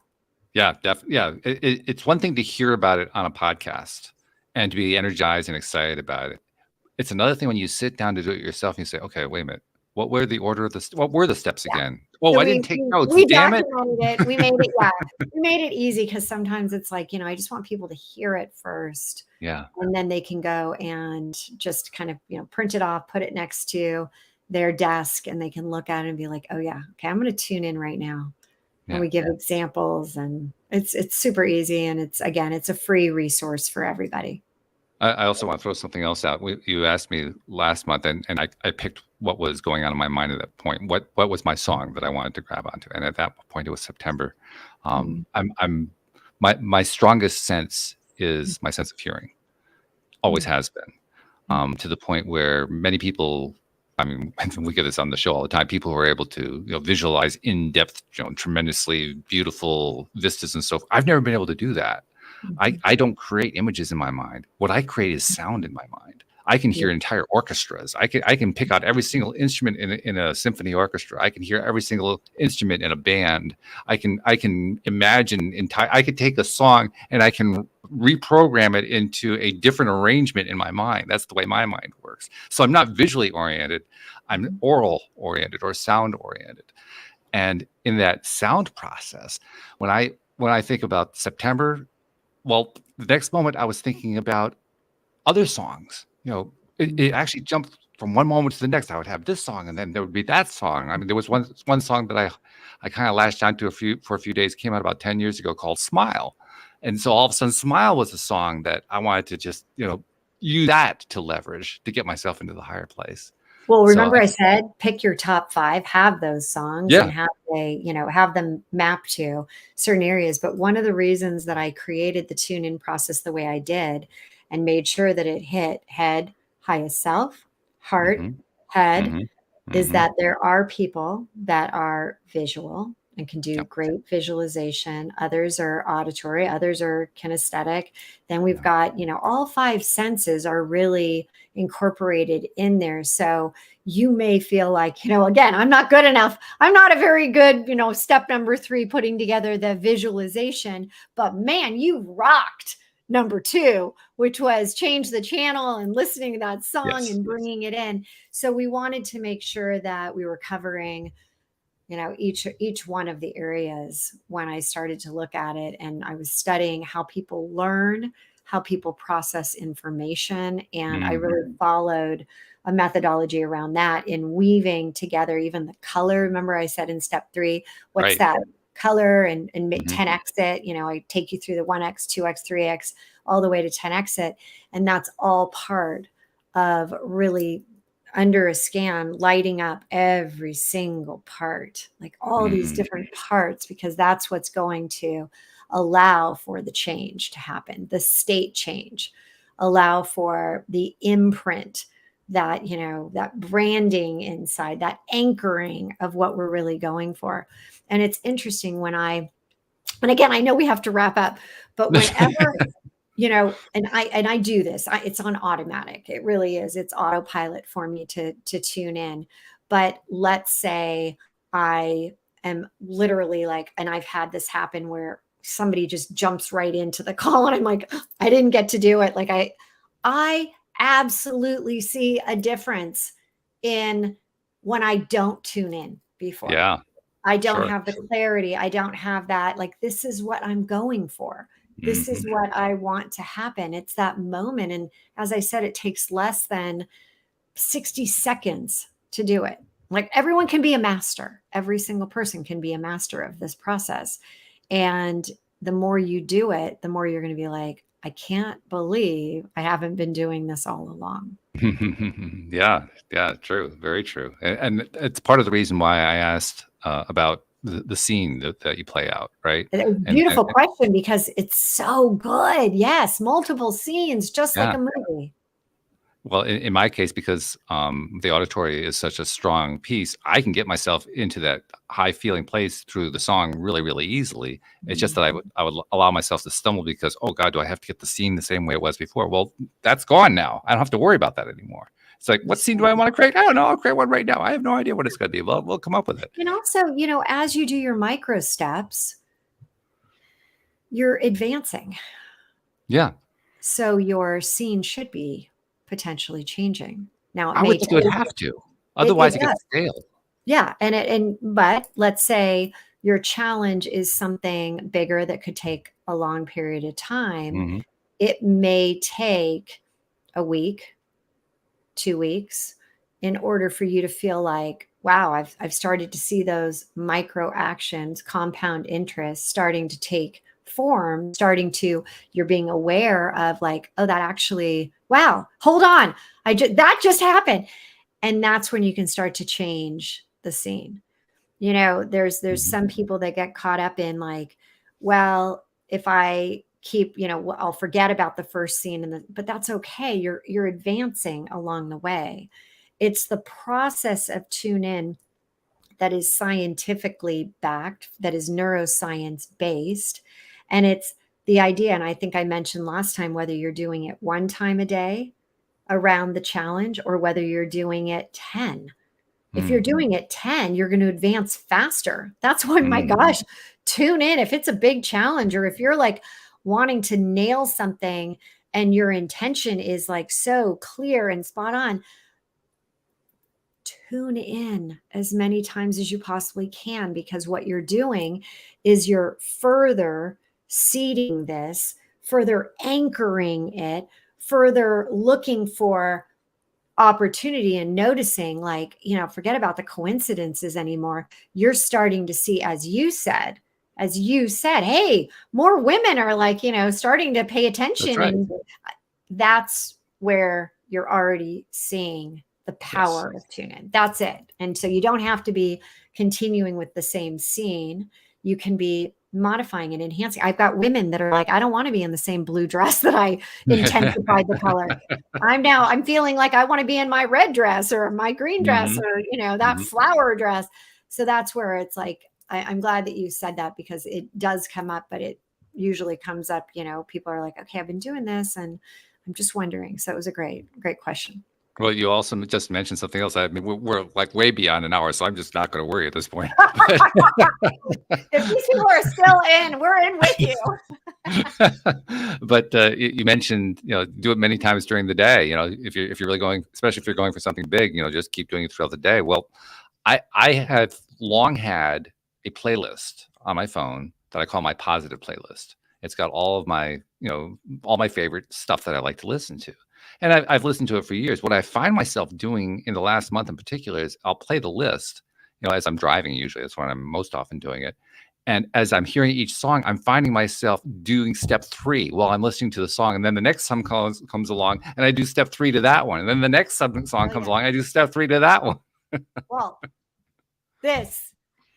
Yeah, definitely. Yeah. It's one thing to hear about it on a podcast and to be energized and excited about it. It's another thing when you sit down to do it yourself and you say, okay, wait a minute. What were the steps again? Oh, so I didn't take notes. We documented it. We made it. Yeah, we made it easy, because sometimes it's like, I just want people to hear it first. Yeah. And then they can go and just kind of, print it off, put it next to their desk, and they can look at it and be like, oh yeah, okay, I'm going to tune in right now. And we give examples, and it's super easy. And it's a free resource for everybody. I also want to throw something else out. You asked me last month, and I picked what was going on in my mind at that point. What was my song that I wanted to grab onto? And at that point, it was September. My strongest sense is my sense of hearing. Always has been, to the point where many people, I mean, we get this on the show all the time. People who are able to visualize in depth, tremendously beautiful vistas and so forth. I've never been able to do that. I don't create images in my mind. What I create is sound in my mind. I can hear entire orchestras. I can pick out every single instrument in a symphony orchestra. I can hear every single instrument in a band. I can imagine I could take a song and I can reprogram it into a different arrangement in my mind. That's the way my mind works. So I'm not visually oriented. I'm oral oriented or sound oriented. And in that sound process, when I think about September, well, the next moment I was thinking about other songs. It actually jumped from one moment to the next. I would have this song, and then there would be that song. I mean, there was one song that I kind of latched onto for a few days. Came out about 10 years ago, called "Smile," and so all of a sudden, "Smile" was a song that I wanted to just use that to leverage to get myself into the higher place. Well, remember I said pick your top 5, have those songs, and have them mapped to certain areas. But one of the reasons that I created the tune-in process the way I did and made sure that it hit head, highest self, heart, head, is that there are people that are visual and can do great visualization. Others are auditory, others are kinesthetic. Then we've got, all 5 senses are really incorporated in there. So you may feel like, again, I'm not good enough. I'm not a very good, step number 3, putting together the visualization, but man, you rocked number 2, which was change the channel and listening to that song and bringing it in. So we wanted to make sure that we were covering each one of the areas when I started to look at it. And I was studying how people learn, how people process information. And I really followed a methodology around that in weaving together even the color. Remember I said in step 3, what's Right. that color, and 10x Mhm. it, I take you through the 1x, 2x, 3x, all the way to 10x it. And that's all part of really under a scan, lighting up every single part, like all these Mhm. different parts, because that's what's going to allow for the change to happen, the state change, allow for the imprint, that, that branding inside, that anchoring of what we're really going for. And it's interesting and again, I know we have to wrap up, but whenever and I do this. It's on automatic. It really is. It's autopilot for me to tune in. But let's say I am literally like, and I've had this happen where somebody just jumps right into the call, and I'm like, I didn't get to do it. Like I absolutely see a difference in when I don't tune in before. Yeah, I don't sure. have the clarity. I don't have that, like, this is what I'm going for. This is Mhm. what I want to happen. It's that moment. And as I said, it takes less than 60 seconds to do it. Like, everyone can be a master. Every single person can be a master of this process. And the more you do it, the more you're going to be like, I can't believe I haven't been doing this all along. Yeah, yeah, true, very true. And it's part of the reason why I asked about the scene that you play out, right? It was a And beautiful question because it's so good. Yes, multiple scenes, just like yeah, a movie. well, in my case, because the auditory is such a strong piece, I can get myself into that high feeling place through the song really, really easily. It's just that I would allow myself to stumble because, oh God, do I have to get the scene the same way it was before? Well, that's gone now. I don't have to worry about that anymore. It's like, what scene do I want to create? I don't know. I'll create one right now. I have no idea what it's going to be. Well, we'll come up with it. And also, as you do your micro steps, you're advancing. Yeah, So your scene should be potentially changing. Now it I may would take, think it would have to. it Otherwise, it does. gets stale. Yeah. But let's say your challenge is something bigger that could take a long period of time. Hmm. It may take a week, 2 weeks, in order for you to feel like, wow, I've started to see those micro actions, compound interest starting to take form, you're being aware of, like, oh, that actually, wow, hold on. That just happened. And that's when you can start to change the scene. There's Hmm. some people that get caught up in, like, well, if I keep, I'll forget about the first scene, but that's okay. You're advancing along the way. It's the process of tune in that is scientifically backed, that is neuroscience based. And it's the idea, and I think I mentioned last time, whether you're doing it 1 time a day around the challenge or whether you're doing it 10. If you're doing it 10, you're going to advance faster. That's why, my Hmm. gosh, tune in. If it's a big challenge, or if you're like wanting to nail something and your intention is like so clear and spot on, tune in as many times as you possibly can, because what you're doing is you're further seeding this, further anchoring it, further looking for opportunity and noticing, like, forget about the coincidences anymore. You're starting to see, as you said, hey, more women are, like, starting to pay That's attention. right. And that's where you're already seeing the Yes. power of tune in. That's it. And so you don't have to be continuing with the same scene. You can be modifying and enhancing. I've got women that are like, I don't want to be in the same blue dress that I intensified the color. I'm feeling like I want to be in my red dress or my green dress, Hmm. or, that Hmm. flower dress. So that's where it's like, I'm glad that you said that, because it does come up, but it usually comes up, people are like, okay, I've been doing this and I'm just wondering. So it was a great, great question. Well, you also just mentioned something else. I mean, we're like way beyond an hour, so I'm just not going to worry at this point. If these people are still in, we're in with you. But you mentioned, do it many times during the day. If you're really going, especially if you're going for something big, just keep doing it throughout the day. Well, I have long had a playlist on my phone that I call my positive playlist. It's got all of my, all my favorite stuff that I like to listen to. And I've listened to it for years. What I find myself doing in the last month in particular is I'll play the list, as I'm driving. Usually that's when I'm most often doing it. And as I'm hearing each song, I'm finding myself doing step 3 while I'm listening to the song. And then the next song comes along and I do step 3 to that one. And then the next song comes along, I do step 3 to that one. Well,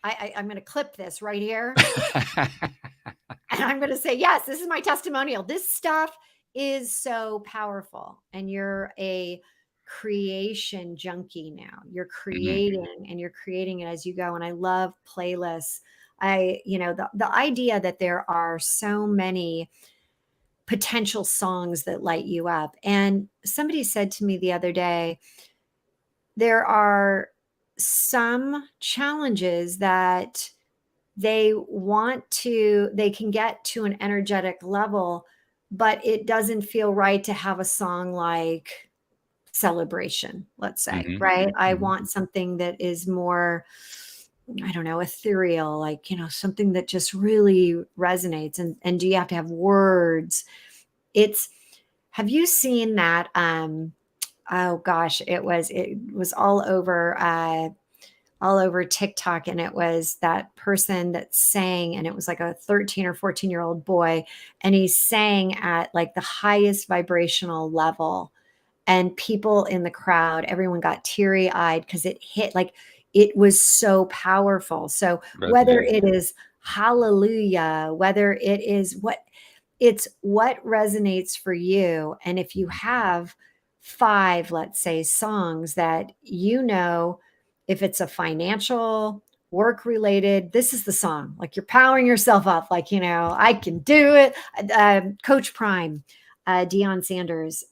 I'm going to clip this right here. And I'm going to say, yes, this is my testimonial. This stuff is so powerful. And you're a creation junkie now. You're creating and you're creating it as you go. And I love playlists. The idea that there are so many potential songs that light you up. And somebody said to me the other day, there are some challenges that they can get to an energetic level, but it doesn't feel right to have a song like Celebration, let's say, right? I want something that is more, I don't know, ethereal, like, something that just really resonates. And do you have to have words? Have you seen that? Oh gosh, it was all over TikTok, and it was that person that sang, and it was like a 13 or 14-year-old boy, and he sang at like the highest vibrational level, and people in the crowd, everyone got teary-eyed because it hit, like, it was so powerful. So whether it is hallelujah, whether it is what resonates for you. And if you have 5, let's say, songs that, if it's a financial, work related, this is the song, like you're powering yourself up, like, I can do it. Coach Prime, Deion Sanders,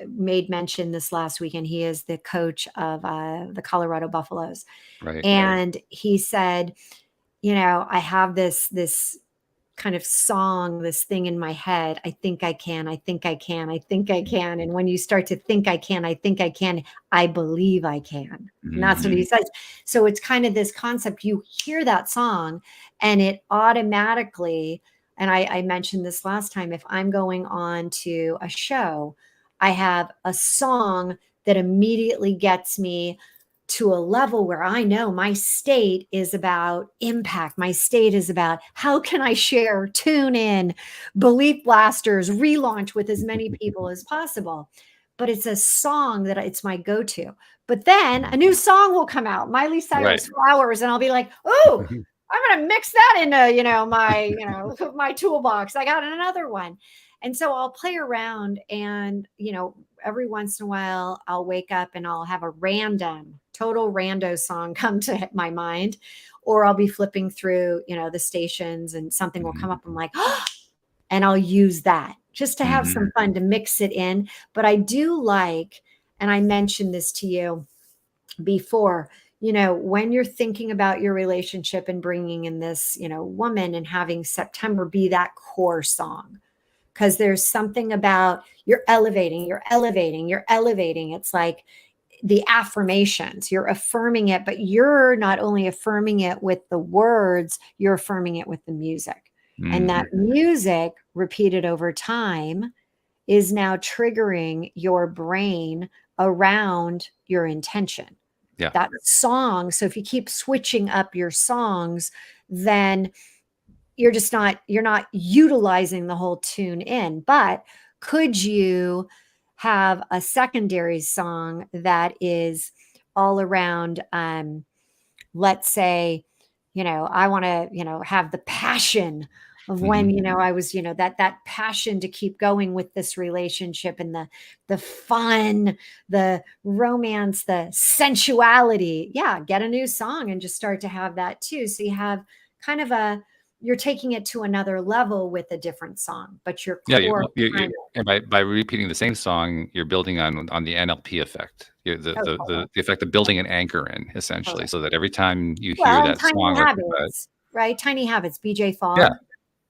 made mention this last weekend. He is the coach of the Colorado Buffaloes. Right. And he said, I have this kind of song, this thing in my head. I think I can, I think I can, I think I can. And when you start to think I can, I think I can, I believe I can. And that's what he says. So it's kind of this concept. You hear that song and it automatically, and I mentioned this last time, if I'm going on to a show, I have a song that immediately gets me to a level where I know my state is about impact. My state is about how can I share, tune in, Belief Blasters, relaunch with as many people as possible. But it's a song that it's my go-to. But then a new song will come out, Miley Cyrus Flowers, and I'll be like, oh, I'm going to mix that into, my toolbox. I got another one. And so I'll play around and, every once in a while I'll wake up and I'll have a total rando song come to my mind, or I'll be flipping through, the stations and something will come up. I'm like, oh, and I'll use that just to have some fun, to mix it in. But I do like, and I mentioned this to you before, when you're thinking about your relationship and bringing in this, woman, and having September be that core song. Because there's something about you're elevating. It's like the affirmations, you're affirming it, but you're not only affirming it with the words, you're affirming it with the music. And that music repeated over time is now triggering your brain around your intention. Yeah. That song. So if you keep switching up your songs, then you're not utilizing the whole tune in. But could you have a secondary song that is all around, let's say, I want to, have the passion of when, I was, that passion to keep going with this relationship, and the fun, the romance, the sensuality. Yeah. Get a new song and just start to have that too. So you have kind of you're taking it to another level with a different song, but your core. And by repeating the same song, you're building on the NLP effect, the effect of building an anchor in, essentially, so that every time you hear that song, habits, right? Tiny Habits, BJ Fogg.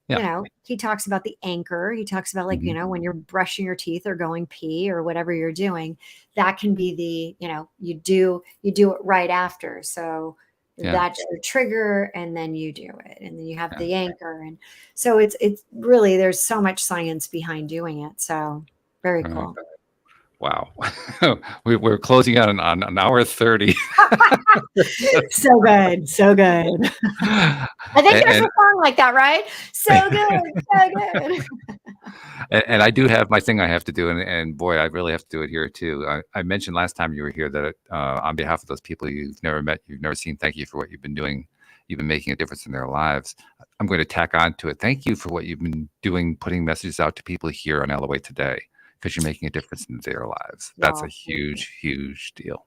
Yeah. He talks about the anchor. He talks about like, when you're brushing your teeth or going pee or whatever you're doing, that can be the, you do it right after. So That's your trigger, and then you do it, and then you have the anchor, and so it's really, there's so much science behind doing it. So very cool. Wow. We're closing out on an hour 30. So good. So good. I think there's a song like that, right? So good. So good. And I do have my thing I have to do, and boy, I really have to do it here too. I mentioned last time you were here that on behalf of those people you've never met, you've never seen, thank you for what you've been doing. You've been making a difference in their lives. I'm going to tack on to it. Thank you for what you've been doing, putting messages out to people here on LOA Today, because you're making a difference in their lives. That's a huge, huge deal.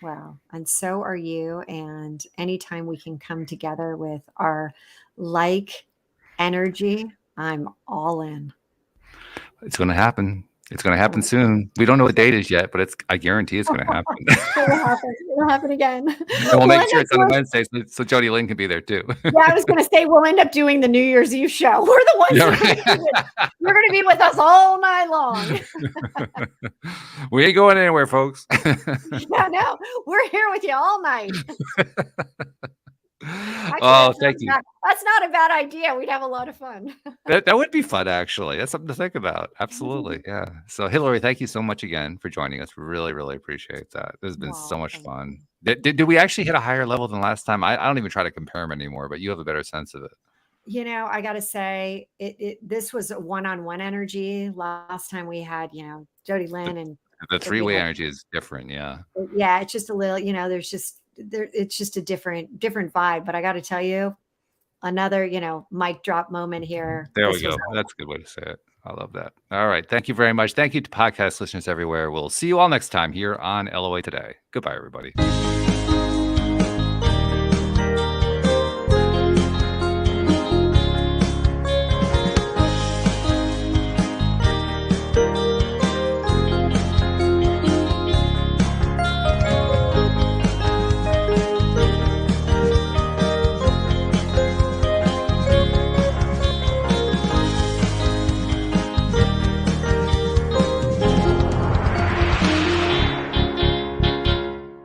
Wow. And so are you. And anytime we can come together with our like energy, I'm all in. It's going to happen. It's going to happen soon. We don't know what date is yet, but I guarantee it's going to happen. It'll happen again. And we'll make sure it's on a Wednesday, so Jody Lynn can be there too. Yeah, I was going to say we'll end up doing the New Year's Eve show. We're the ones you're going to be with us all night long. We ain't going anywhere, folks. Yeah, no, we're here with you all night. Oh, thank you. That's not a bad idea. We'd have a lot of fun. That would be fun, actually. That's something to think about. Absolutely. Yeah. So, Hilary, thank you so much again for joining us. We really, really appreciate that. This has been so much fun. Did we actually hit a higher level than last time? I don't even try to compare them anymore, but you have a better sense of it. You know, I got to say, this was a one-on-one energy. Last time we had, Jody Lynn and the three-way energy is different. Yeah. Yeah. It's just a little, it's just a different vibe. But I got to tell you, another, mic drop moment here. There we go. That's a good way to say it. I love that. All right. Thank you very much. Thank you to podcast listeners everywhere. We'll see you all next time here on LOA Today. Goodbye, everybody.